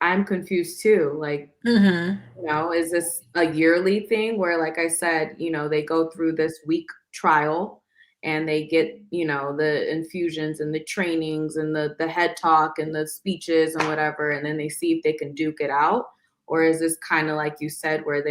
I'm confused too. Like, is this a yearly thing where, like I said, they go through this week trial and they get, the infusions and the trainings and the head talk and the speeches and whatever, and then they see if they can duke it out? Or is this kind of like you said, where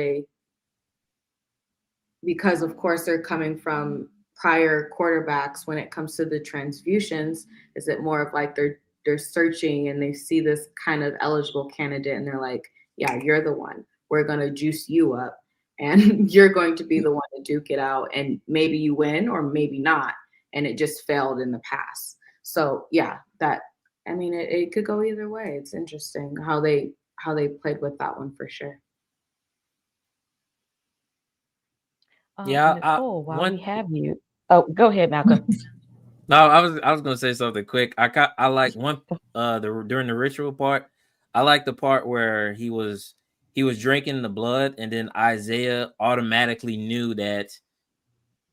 because of course they're coming from prior quarterbacks when it comes to the transfusions, is it more of like they're searching and they see this kind of eligible candidate and they're like, yeah, you're the one. We're going to juice you up and you're going to be the one to duke it out, and maybe you win or maybe not. And it just failed in the past. So yeah, it could go either way. It's interesting how they played with that one for sure. Yeah, Nicole, while we have you, go ahead, Malcolm. No, I was gonna say something quick. I like during the ritual part. I like the part where he was drinking the blood, and then Isaiah automatically knew that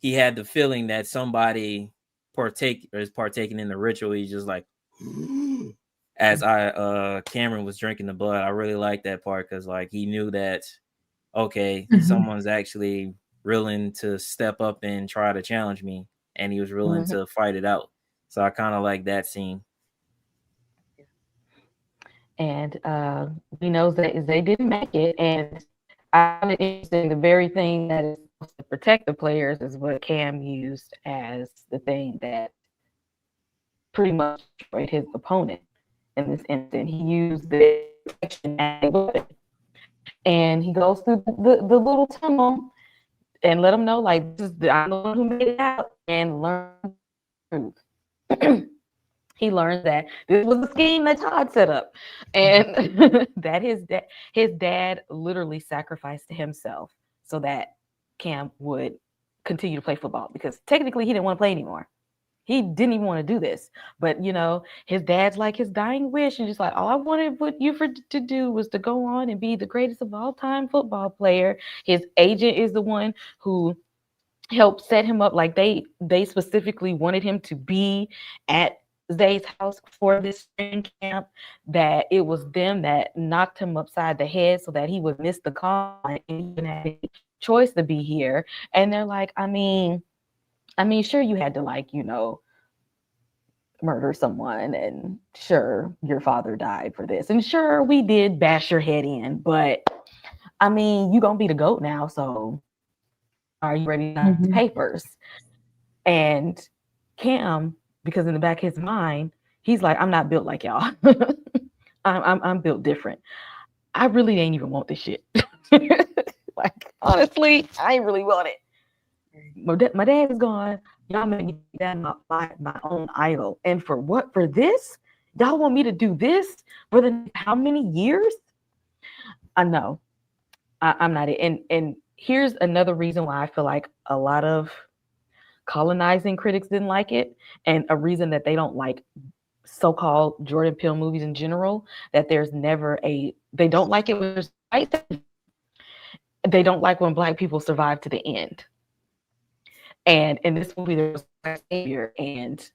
he had the feeling that somebody is partaking in the ritual. He's just like, as Cameron was drinking the blood. I really like that part because like he knew that someone's actually willing to step up and try to challenge me, and he was willing to fight it out. So I kind of like that scene. And we know that they didn't make it, and I find it interesting. The very thing that is supposed to protect the players is what Cam used as the thing that pretty much destroyed his opponent in this instant. He used the protection as a weapon, and he goes through the little tunnel and let them know, like, I'm the one who made it out, and learn the truth. He learns that this was a scheme that Todd set up, and that his dad literally sacrificed himself so that Cam would continue to play football, because technically he didn't want to play anymore. He didn't even want to do this, but his dad's like his dying wish, and just like, all I wanted to do was to go on and be the greatest of all time football player. His agent is the one who helped set him up. Like they specifically wanted him to be at Zay's house for this spring camp, that it was them that knocked him upside the head so that he would miss the call and even have a choice to be here. And they're like, I mean, sure, you had to murder someone, and sure, your father died for this, and sure, we did bash your head in, but I mean, you gonna be the GOAT now, so are you ready to sign papers? And Cam, because in the back of his mind, he's like, I'm not built like y'all. I'm built different. I really ain't even want this shit. Like, honestly, I ain't really want it. My dad is gone. Y'all make me that my own idol. And for what? For this? Y'all want me to do this for the how many years? I know. I'm not it. And here's another reason why I feel like a lot of colonizing critics didn't like it, and a reason that they don't like so-called Jordan Peele movies in general, that there's never they don't like it when there's white, they don't like when Black people survive to the end. And in this movie, there was a savior, and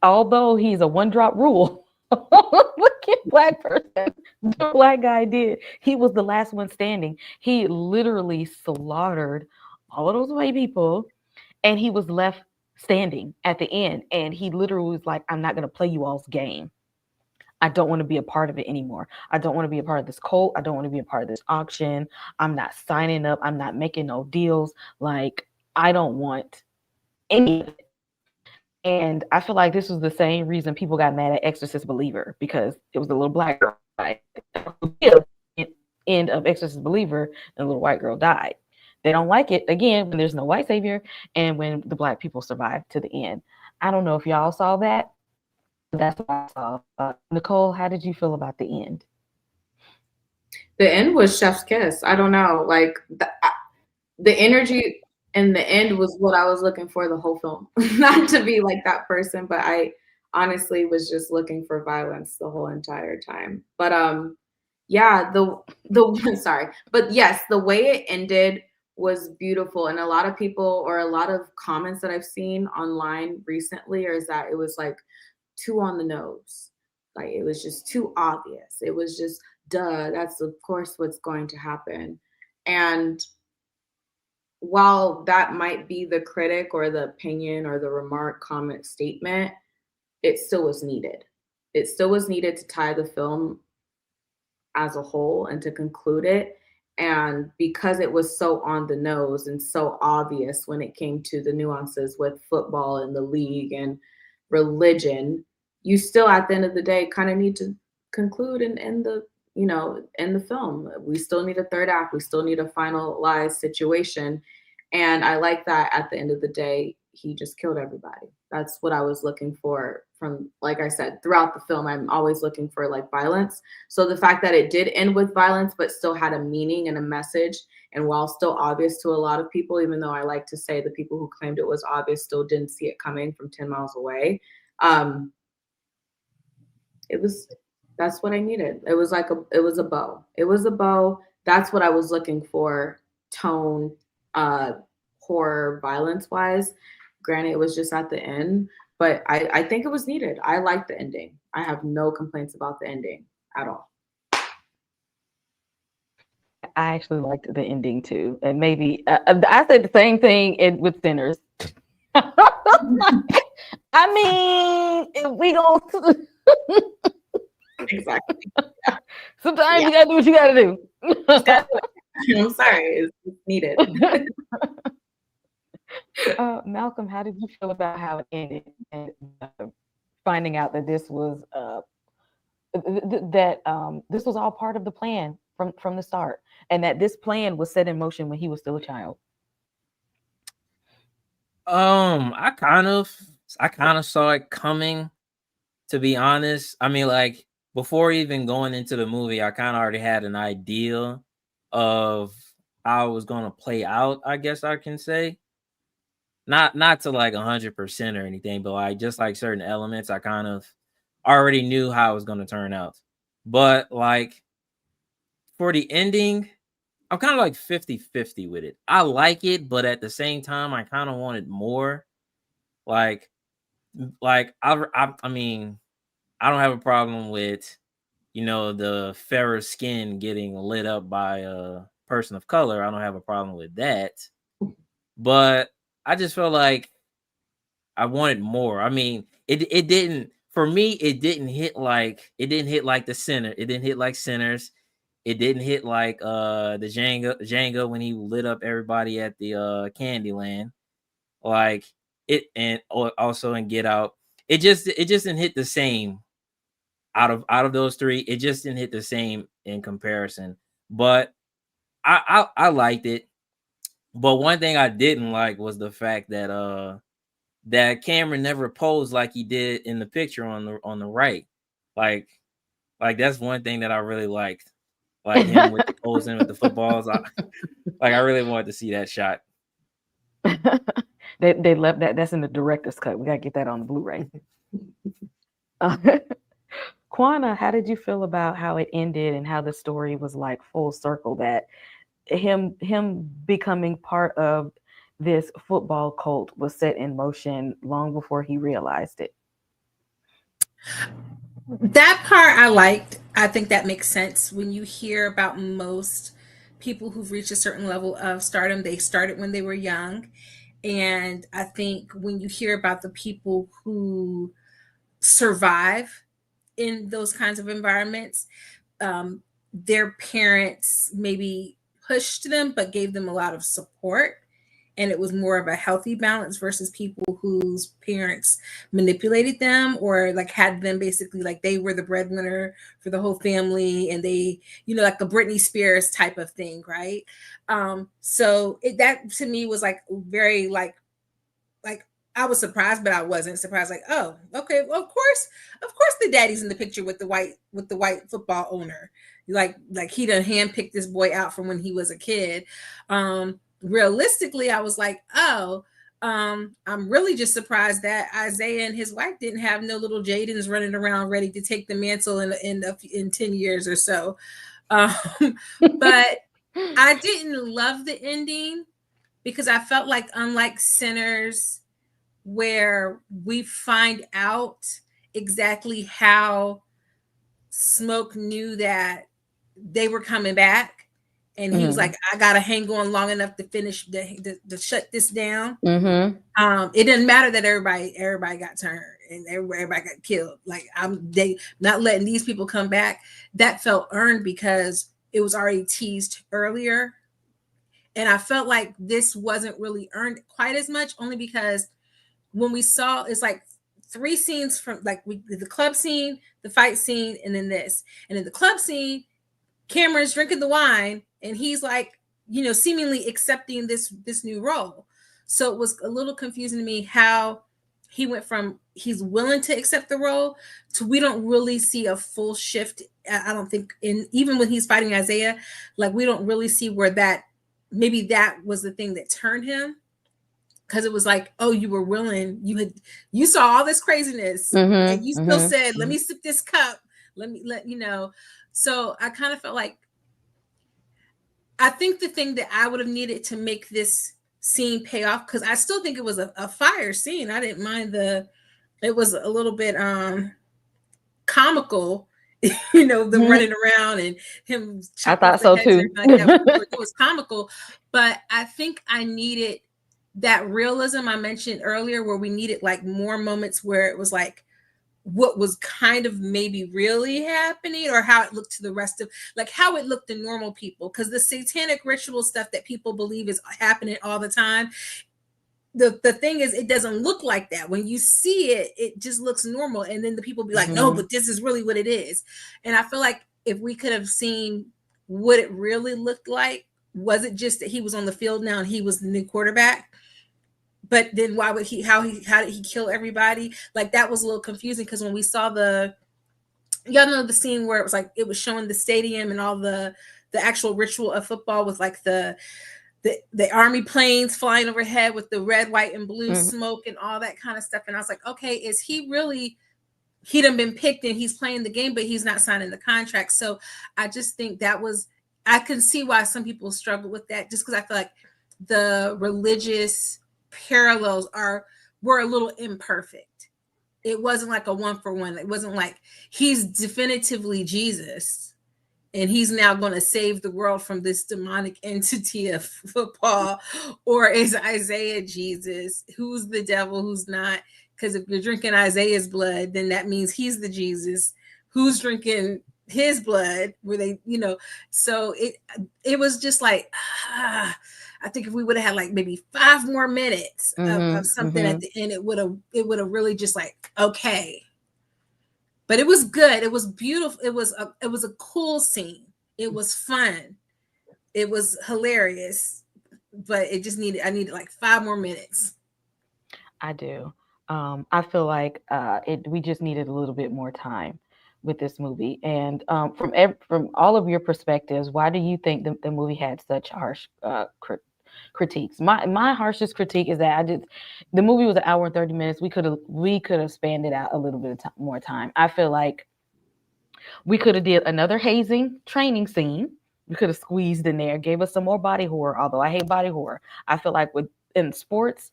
although he's a one-drop rule, look at Black person, the Black guy did. He was the last one standing. He literally slaughtered all of those white people, and he was left standing at the end. And he literally was like, I'm not going to play you all's game. I don't want to be a part of it anymore. I don't want to be a part of this cult. I don't want to be a part of this auction. I'm not signing up. I'm not making no deals. Like, I don't want any of it. And I feel like this was the same reason people got mad at Exorcist Believer, because it was the little Black girl died. End of Exorcist Believer, and the little white girl died. They don't like it, again, when there's no white savior and when the Black people survive to the end. I don't know if y'all saw that. That's what I saw. Nicole, how did you feel about the end? The end was chef's kiss. I don't know. Like, the energy in the end was what I was looking for the whole film. Not to be like that person, but I honestly was just looking for violence the whole entire time. But yeah, the sorry. But yes, the way it ended was beautiful. And a lot of people, or a lot of comments that I've seen online recently, is that it was like too on the nose. Like, it was just too obvious. It was just, duh, that's of course what's going to happen. And while that might be the critic or the opinion or the remark, comment, statement, it still was needed. It still was needed to tie the film as a whole and to conclude it. And because it was so on the nose and so obvious when it came to the nuances with football and the league and religion, you still, at the end of the day, kind of need to conclude and end the film. We still need a third act. We still need a finalized situation. And I like that at the end of the day, he just killed everybody. That's what I was looking for from, like I said, throughout the film. I'm always looking for like violence. So the fact that it did end with violence, but still had a meaning and a message, and while still obvious to a lot of people, even though I like to say the people who claimed it was obvious still didn't see it coming from 10 miles away. That's what I needed. It was a bow. It was a bow. That's what I was looking for, tone, horror, violence wise. Granted, it was just at the end, but I think it was needed. I liked the ending. I have no complaints about the ending at all. I actually liked the ending too. And maybe I said the same thing with Sinners. I mean, if we don't. Exactly. Yeah. Sometimes you gotta do what you gotta do. I'm sorry, it's needed. Malcolm, how did you feel about how it ended, and finding out that this was this was all part of the plan from the start, and that this plan was set in motion when he was still a child? I kind of saw it coming, to be honest. I mean, like, before even going into the movie, I kind of already had an idea of how it was going to play out, I guess I can say. Not to like 100% or anything, but like just like certain elements, I kind of already knew how it was going to turn out. But like for the ending, I'm kind of like 50-50 with it. I like it, but at the same time, I kind of wanted more. Like I mean, I don't have a problem with, the fairer skin getting lit up by a person of color. I don't have a problem with that. But I just felt like I wanted more. I mean, it didn't, for me, it didn't hit like the center. It didn't hit like Sinners. It didn't hit like the Jenga when he lit up everybody at the Candyland. Like it, and also in Get Out, it just didn't hit the same out of those three. It just didn't hit the same in comparison. But I liked it. But one thing I didn't like was the fact that that Cameron never posed like he did in the picture on the right. Like that's one thing that I really liked. Like him with posing with the footballs. I really wanted to see that shot. They left that. That's in the director's cut. We gotta get that on the Blu-ray. Quana, how did you feel about how it ended and how the story was like full circle, that him becoming part of this football cult was set in motion long before he realized it? That part I liked. I think that makes sense. When you hear about most people who've reached a certain level of stardom, they started when they were young. And I think when you hear about the people who survive in those kinds of environments, their parents maybe pushed them but gave them a lot of support, and it was more of a healthy balance versus people whose parents manipulated them or like had them basically like they were the breadwinner for the whole family, and they, like the Britney Spears type of thing, right? So that to me was like very like I was surprised, but I wasn't surprised. Like, oh, okay, well, of course the daddy's in the picture with the white football owner. Like he done handpicked this boy out from when he was a kid. Realistically, I was like, oh, I'm really just surprised that Isaiah and his wife didn't have no little Jadens running around ready to take the mantle in 10 years or so. But I didn't love the ending because I felt like, unlike Sinners, where we find out exactly how Smoke knew that they were coming back, and he was like, I gotta hang on long enough to finish to shut this down. It didn't matter that everybody got turned and everybody got killed. Like, they not letting these people come back. That felt earned because it was already teased earlier, and I felt like this wasn't really earned quite as much, only because when we saw, it's like 3 scenes from like the club scene, the fight scene, and then this. And in the club scene, Cameron's drinking the wine and he's like, seemingly accepting this new role. So it was a little confusing to me how he went from he's willing to accept the role to we don't really see a full shift. I don't think even when he's fighting Isaiah, like we don't really see where maybe that was the thing that turned him. Because it was like, oh, you were willing, you saw all this craziness, and you still said, let me sip this cup, let you know. So I kind of felt like, I think the thing that I would have needed to make this scene pay off, because I still think it was a fire scene. I didn't mind it was a little bit comical, them running around and him. I thought so too. Like that. It was comical, but I think I needed that realism I mentioned earlier, where we needed like more moments where it was like what was kind of maybe really happening, or how it looked to the rest of, like how it looked to normal people. Because the satanic ritual stuff that people believe is happening all the time, the thing is, it doesn't look like that. When you see it, it just looks normal. And then the people be like, no, but this is really what it is. And I feel like if we could have seen what it really looked like, was it just that he was on the field now and he was the new quarterback? But then why would how did he kill everybody? Like that was a little confusing, because when we saw y'all know the scene where it was like, it was showing the stadium and all the actual ritual of football with like the army planes flying overhead with the red, white, and blue smoke and all that kind of stuff. And I was like, okay, is he really, he done been picked and he's playing the game, but he's not signing the contract. So I just think I can see why some people struggle with that, just because I feel like the religious parallels were a little imperfect. It wasn't like a 1-for-1. It wasn't like he's definitively Jesus and he's now going to save the world from this demonic entity of football, or is Isaiah Jesus? Who's the devil, who's not? Because if you're drinking Isaiah's blood, then that means he's the Jesus. Who's drinking his blood, where they, so it was just like, I think if we would have had like maybe 5 more minutes of something at the end, it would have really just like, okay. But it was good. It was beautiful. It was a cool scene. It was fun. It was hilarious. But I needed like 5 more minutes. I do. I feel like we just needed a little bit more time with this movie. And from all of your perspectives, why do you think the movie had such harsh critiques? My harshest critique is that the movie was an hour and 30 minutes. We could have spanned it out a little bit of more time. I feel like we could have did another hazing training scene. We could have squeezed in there, gave us some more body horror. Although I hate body horror, I feel like in sports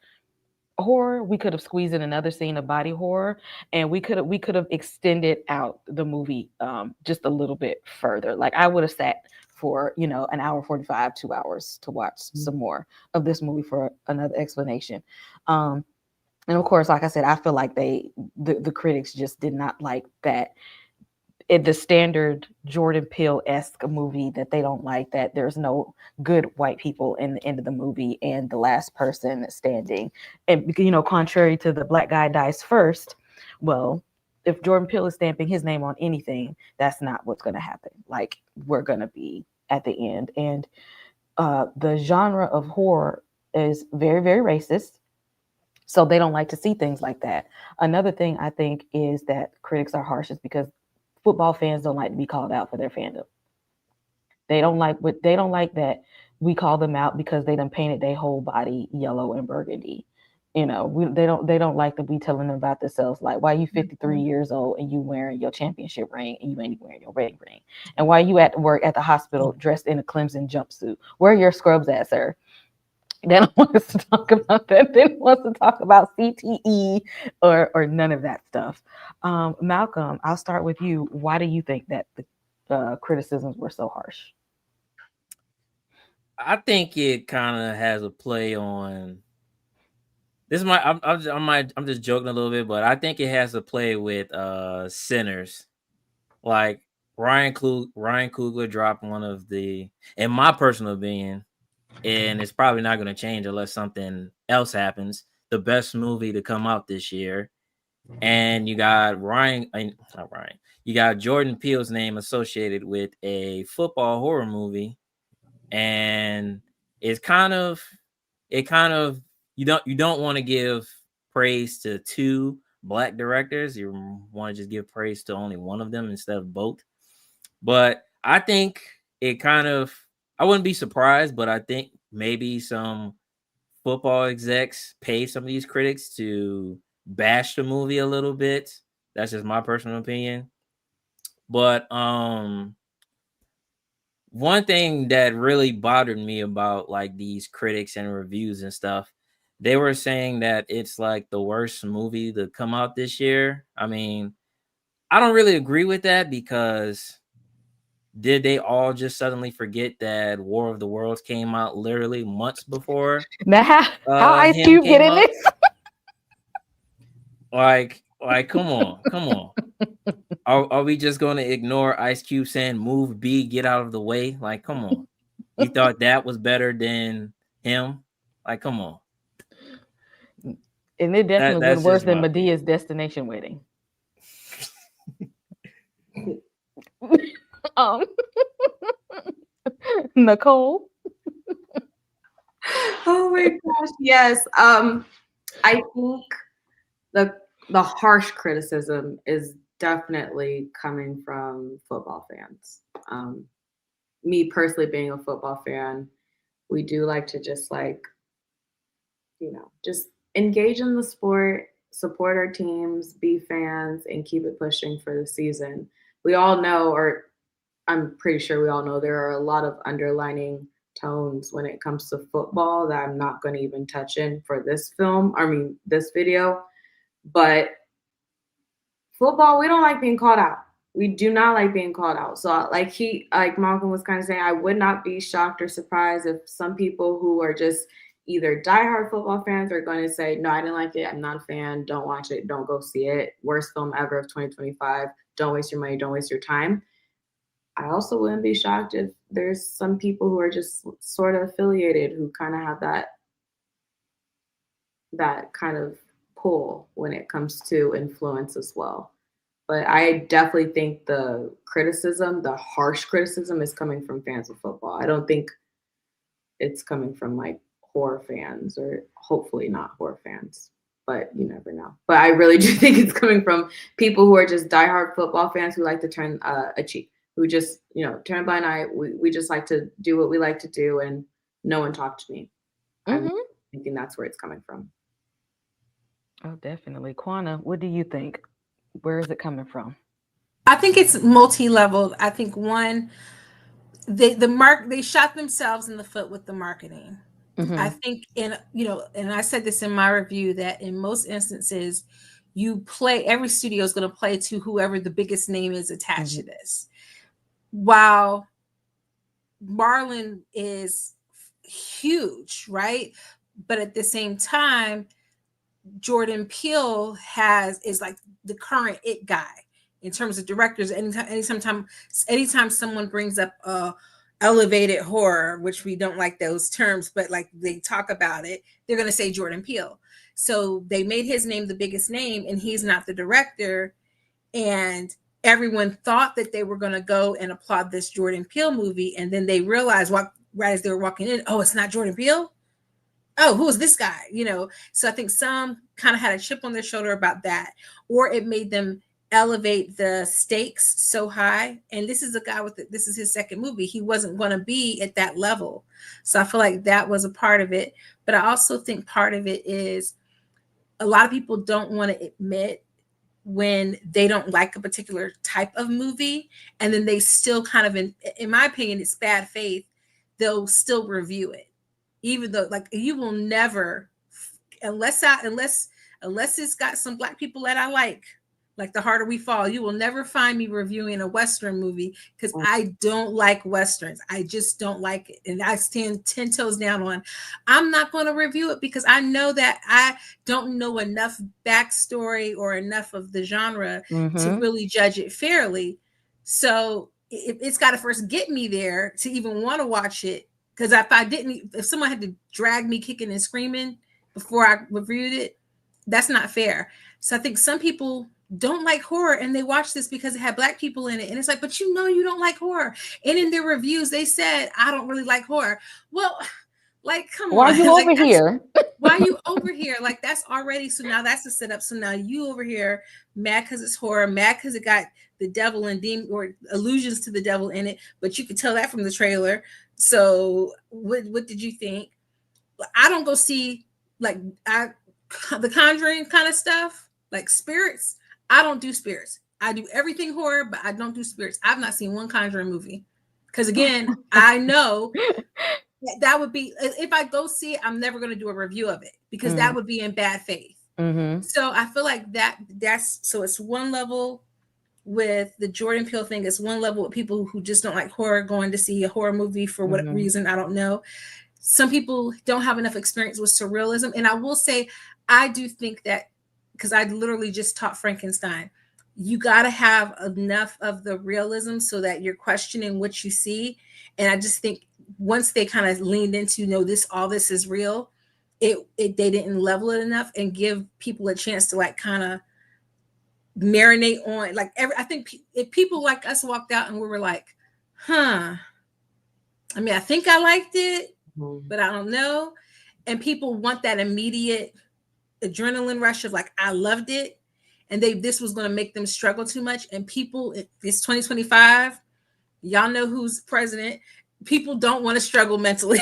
horror, we could have squeezed in another scene of body horror, and we could have extended out the movie just a little bit further. Like I would have sat for an hour 45, 2 hours to watch some more of this movie for another explanation. And of course, like I said, I feel like the critics just did not like that. The standard Jordan Peele-esque movie, that they don't like that there's no good white people in the end of the movie and the last person standing. And contrary to the black guy dies first, well, if Jordan Peele is stamping his name on anything, that's not what's going to happen. Like, we're going to be at the end. And the genre of horror is very, very racist. So they don't like to see things like that. Another thing I think is that critics are harsh is because football fans don't like to be called out for their fandom. They don't like that we call them out because they done painted their whole body yellow and burgundy. They don't like to be telling them about themselves. Like, why are you 53 years old and you wearing your championship ring and you ain't wearing your wedding ring? And why are you at work at the hospital dressed in a Clemson jumpsuit? Where are your scrubs at, sir? They don't want us to talk about that. They don't want us to talk about CTE or none of that stuff. Malcolm, I'll start with you. Why do you think that the criticisms were so harsh? I think it kind of has a play on. I'm just joking a little bit, but I think it has a play with Sinners. Like Ryan Coogler dropped one of the, in my personal opinion, and it's probably not going to change unless something else happens, the best movie to come out this year. And you got you got Jordan Peele's name associated with a football horror movie. And you don't want to give praise to two black directors. You want to just give praise to only one of them instead of both. But I think I wouldn't be surprised, but I think maybe some football execs pay some of these critics to bash the movie a little bit. That's just my personal opinion. But one thing that really bothered me about like these critics and reviews and stuff, they were saying that it's like the worst movie to come out this year. I mean, I don't really agree with that, because did they all just suddenly forget that War of the Worlds came out literally months before? Now, how Ice Cube get in this? Like, come on. Are we just going to ignore Ice Cube saying "Move B, get out of the way"? Like, come on. You thought that was better than him? Like, come on. And it definitely was worse than Medea's Destination Wedding. Nicole. Oh my gosh, yes. I think the harsh criticism is definitely coming from football fans. Me personally, being a football fan, we do like to just just engage in the sport, support our teams, be fans, and keep it pushing for the season. We all know, or I'm pretty sure we all know, there are a lot of underlining tones when it comes to football that I'm not going to even touch in for this video. But football, we don't like being called out. We do not like being called out. So like Malcolm was kind of saying, I would not be shocked or surprised if some people who are just either diehard football fans are going to say, no, I didn't like it. I'm not a fan. Don't watch it. Don't go see it. Worst film ever of 2025. Don't waste your money. Don't waste your time. I also wouldn't be shocked if there's some people who are just sort of affiliated who kind of have that kind of pull when it comes to influence as well. But I definitely think the harsh criticism is coming from fans of football. I don't think it's coming from like horror fans, or hopefully not horror fans, but you never know. But I really do think it's coming from people who are just diehard football fans who like to turn a cheek, who just, turn a blind eye. We just like to do what we like to do, and no one talk to me. I'm thinking that's where it's coming from. Oh, definitely. Quana, what do you think? Where is it coming from? I think it's multi-leveled. I think one, they shot themselves in the foot with the marketing. I think and I said this in my review, that in most instances every studio is going to play to whoever the biggest name is attached to this. While Marlon is huge, right? But at the same time, Jordan Peele is like the current it guy in terms of directors. Anytime someone brings up elevated horror, which we don't like those terms, but like they talk about it, they're going to say Jordan Peele. So they made his name the biggest name, and he's not the director. And everyone thought that they were going to go and applaud this Jordan Peele movie, and then they realized right as they were walking in, oh, it's not Jordan Peele. Oh, who is this guy? So I think some kind of had a chip on their shoulder about that, or it made them elevate the stakes so high. And this is a guy this is his second movie. He wasn't going to be at that level. So I feel like that was a part of it. But I also think part of it is a lot of people don't want to admit when they don't like a particular type of movie, and then they still kind of, in my opinion, it's bad faith. They'll still review it. Even though, like, you will never, unless it's got some Black people that I like The Harder We Fall, you will never find me reviewing a Western movie, because I don't like Westerns. I just don't like it. And I stand 10 toes down on, I'm not going to review it, because I know that I don't know enough backstory or enough of the genre to really judge it fairly. So it's got to first get me there to even want to watch it. Because if someone had to drag me kicking and screaming before I reviewed it, that's not fair. So I think some people don't like horror, and they watch this because it had Black people in it. And it's like, but you don't like horror. And in their reviews, they said, I don't really like horror. Well, like, come on. Why are you over here? Why are you over here? Like, that's already, so now that's the setup. So now you over here mad because it's horror, mad because it got the devil and demon or allusions to the devil in it, but you could tell that from the trailer. So what did you think? I don't go see the Conjuring kind of stuff, like spirits. I don't do spirits. I do everything horror, but I don't do spirits. I've not seen one Conjuring movie, because again, I know that would be, if I go see it, I'm never going to do a review of it, because that would be in bad faith. So I feel like so it's one level with the Jordan Peele thing. It's one level with people who just don't like horror going to see a horror movie for what reason, I don't know. Some people don't have enough experience with surrealism. And I will say, I do think that, because I literally just taught Frankenstein, you got to have enough of the realism so that you're questioning what you see. And I just think once they kind of leaned into, all this is real, they didn't level it enough and give people a chance to like kind of marinate on, like, I think if people like us walked out and we were like, I mean, I think I liked it, but I don't know. And people want that immediate adrenaline rush of like, I loved it. And this was going to make them struggle too much. And people, it's 2025. Y'all know who's president. People don't want to struggle mentally.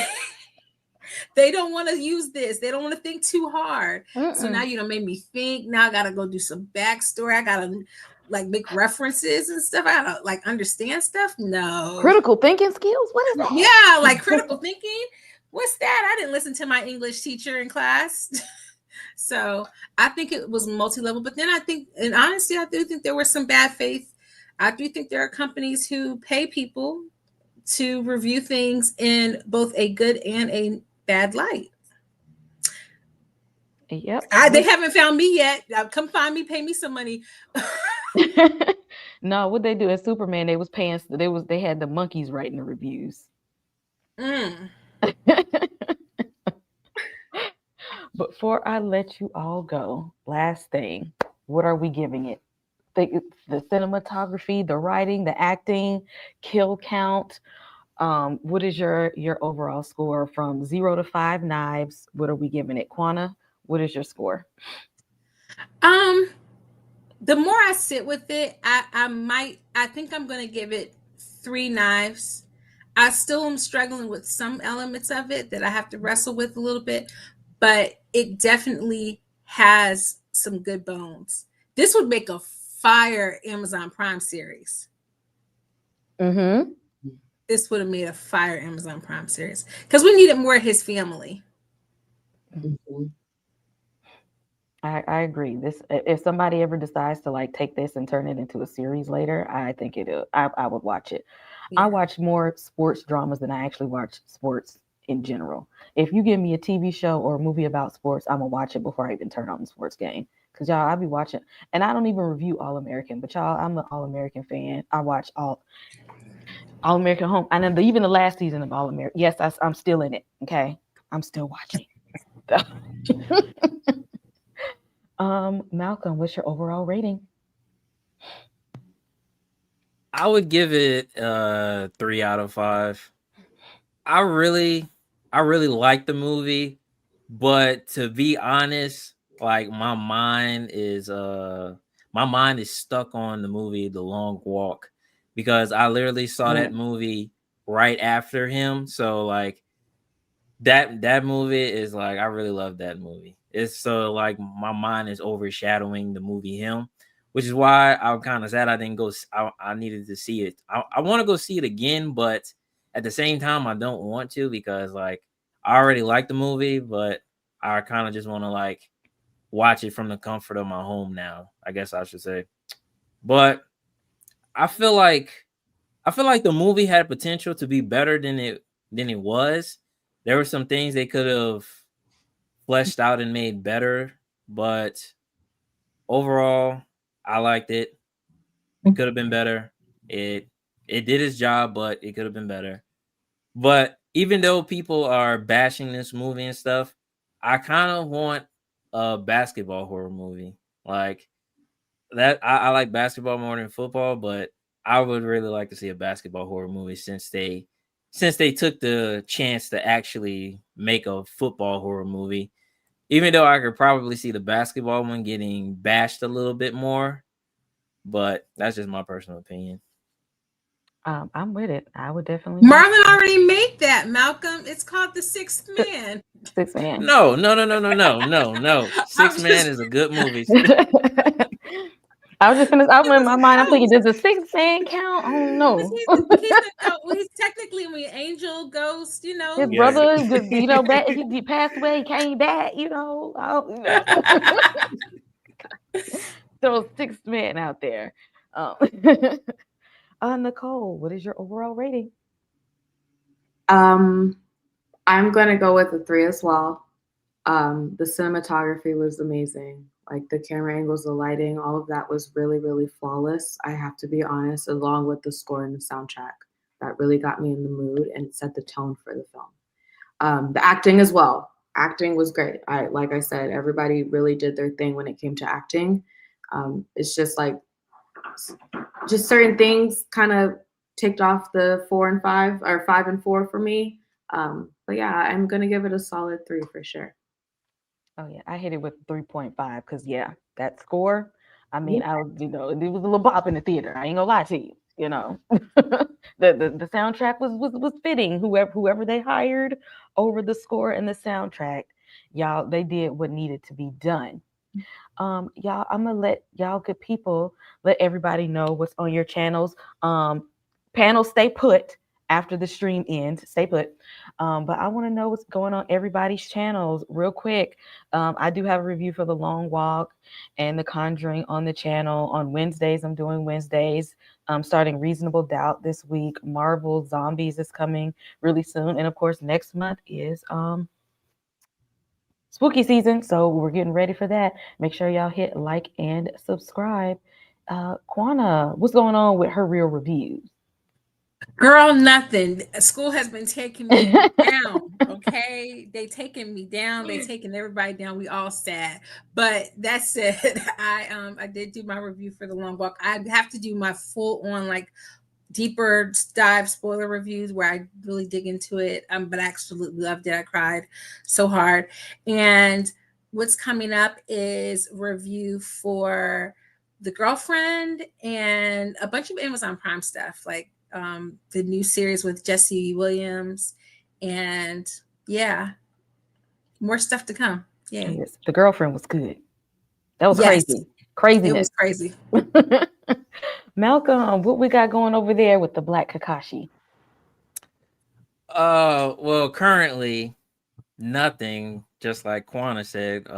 They don't want to use this. They don't want to think too hard. So now made me think. Now I gotta go do some backstory. I gotta like make references and stuff. I gotta like understand stuff. No. Critical thinking skills? What is that? Yeah, like critical thinking. What's that? I didn't listen to my English teacher in class. So I think it was multi-level. But then I think, and honestly, I do think there was some bad faith. I do think there are companies who pay people to review things in both a good and a bad light. Yep. They haven't found me yet. Come find me, pay me some money. No, what they do at Superman, they was paying. They had the monkeys writing the reviews. Mm. Before I let you all go, last thing, what are we giving it? The cinematography, the writing, the acting, kill count. What is your overall score from 0 to 5 knives? What are we giving it? Quana, what is your score? Um, the more I sit with it, I think I'm gonna give it 3 knives. I still am struggling with some elements of it that I have to wrestle with a little bit, but it definitely has some good bones. This would make a fire Amazon Prime series. Mm-hmm. This would have made a fire Amazon Prime series because we needed more of his family. Mhm. I agree. This if somebody ever decides to like take this and turn it into a series later, I think I would watch it. I Yeah. watch more sports dramas than I actually watch sports in general. If you give me a TV show or a movie about sports, I'm gonna watch it before I even turn on the sports game. Cause y'all, I be watching, and I don't even review All American, but y'all, I'm an All American fan. I watch All American Home, and then even the last season of All American. Yes, I'm still in it. Okay, I'm still watching. Malcolm, what's your overall rating? I would give it 3 out of 5. I really I really like the movie, but to be honest, like my mind is stuck on the movie The Long Walk because I literally saw that movie right after him. So like that movie is like I really love that movie. It's so like my mind is overshadowing the movie Him, which is why I'm kind of sad I didn't go. I needed to see it. I want to go see it again, but at the same time I don't want to because like I already like the movie, but I kind of just want to like watch it from the comfort of my home now. I guess I should say, but I feel like the movie had potential to be better than it was. There were some things they could have fleshed out and made better, but overall, I liked it. It could have been better. It did its job, but it could have been better. But even though people are bashing this movie and stuff, I kind of want a basketball horror movie. Like that I like basketball more than football, but I would really like to see a basketball horror movie since they took the chance to actually make a football horror movie. Even though I could probably see the basketball one getting bashed a little bit more, but that's just my personal opinion. I'm with it. I would definitely watch Marlon already made that, Malcolm. It's called The Sixth Man. Six Man. No, no, no, no, no, no, no, no. I'm Six Man just is a good movie. I was just gonna. I'm it in was my mind. I'm thinking, close. does the Sixth Man count? I don't But know. he's a ghost. Well, he's technically an angel ghost, you His know. Yeah. brother, back, he passed away. He came back. So Sixth Man out there. Um, Nicole, what is your overall rating? Um, I'm gonna go with a 3 as well. The cinematography was amazing. Like the camera angles, the lighting, all of that was really, really flawless. I have to be honest, along with the score and the soundtrack. That really got me in the mood and set the tone for the film. The acting as well. Acting was great. Like I said, everybody really did their thing when it came to acting. It's just like just certain things kind of ticked off the 4 and 5 or 5 and 4 for me. But yeah, I'm gonna give it a solid 3 for sure. Oh yeah, I hit it with 3.5 because yeah, that score. I mean, Yeah. I was it was a little pop in the theater. I ain't gonna lie to you. The soundtrack was fitting. Whoever they hired over the score and the soundtrack, y'all, they did what needed to be done. Y'all, I'm gonna let y'all good people let everybody know what's on your channels. Panel, stay put after the stream ends. Stay put. But I want to know what's going on everybody's channels real quick. I do have a review for The Long Walk and The Conjuring on the channel on Wednesdays. I'm doing Wednesdays. Starting Reasonable Doubt this week. Marvel Zombies is coming really soon, and of course next month is spooky season, so we're getting ready for that. Make sure y'all hit like and subscribe. Quana, what's going on with her real reviews? Girl, nothing. School has been taking me down. Okay, they taking me down. They taking everybody down. We all sad. But that said, I did do my review for The Long Walk. I have to do my full on like deeper dive spoiler reviews where I really dig into it. But I absolutely loved it. I cried so hard. And what's coming up is review for The Girlfriend and a bunch of Amazon Prime stuff, like the new series with Jesse Williams, and yeah, more stuff to come. Yeah, Yes, The Girlfriend was good. That was Yes. craziness. It was crazy. Malcolm, what we got going over there with the Black Kakashi? Well, currently nothing. Just like Quana said,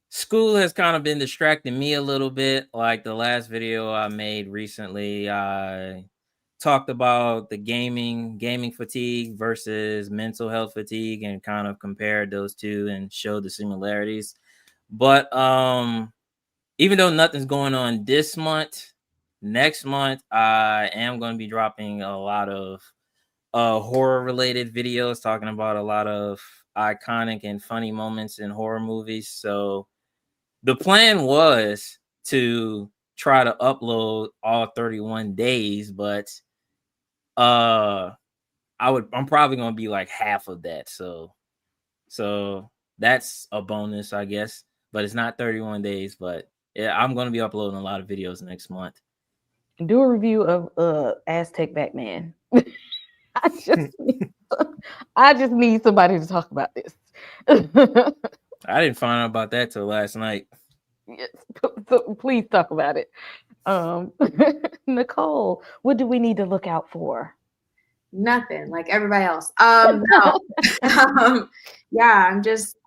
school has kind of been distracting me a little bit. Like the last video I made recently, I talked about the gaming fatigue versus mental health fatigue, and kind of compared those two and showed the similarities. But even though nothing's going on this month, next month I am going to be dropping a lot of horror related videos talking about a lot of iconic and funny moments in horror movies. So the plan was to try to upload all 31 days, but I'm probably going to be like half of that. So that's a bonus, I guess, but it's not 31 days, but yeah, I'm going to be uploading a lot of videos next month. Do a review of Aztec Batman. I just need somebody to talk about this. I didn't find out about that till last night. Yes, so please talk about it. Nicole, what do we need to look out for? Nothing, like everybody else. No. Yeah,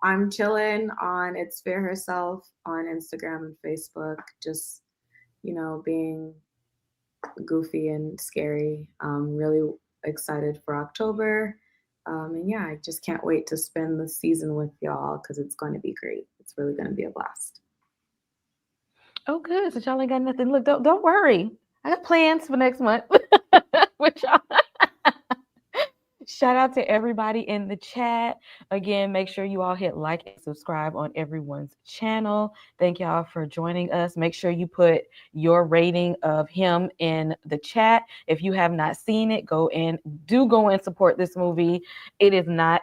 I'm chilling on It's Fear Herself on Instagram and Facebook, just, being goofy and scary. Really excited for October. And yeah, I just can't wait to spend the season with y'all because it's going to be great. It's really going to be a blast. Oh, good. So y'all ain't got nothing. Look, don't worry. I got plans for next month with y'all. Shout out to everybody in the chat. Again, make sure you all hit like and subscribe on everyone's channel. Thank y'all for joining us. Make sure you put your rating of him in the chat. If you have not seen it, go and support this movie. It is not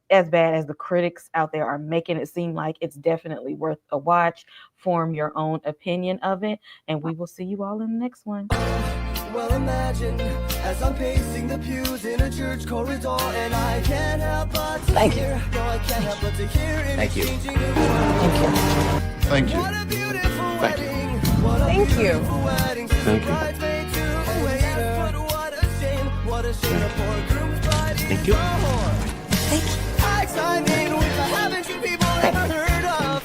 as bad as the critics out there are making it seem like. It's definitely worth a watch. Form your own opinion of it, and we will see you all in the next one. Well, imagine as I'm pacing the pews in a church corridor, and I can't help but to hear. No, I can't help but to hear. Thank you. Thank you. What a beautiful wedding. Thank you. Thank you. What a shame. What a shame. A poor groom's bride. Thank you. Thank you. Exciting, which I haven't you people ever heard of.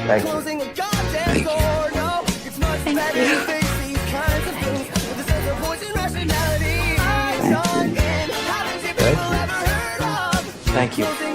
Thank you. Closing a goddamn door. No, it's much better to face these kinds of things with a sense of voice and rationality. Haven't you people ever heard of? Thank you.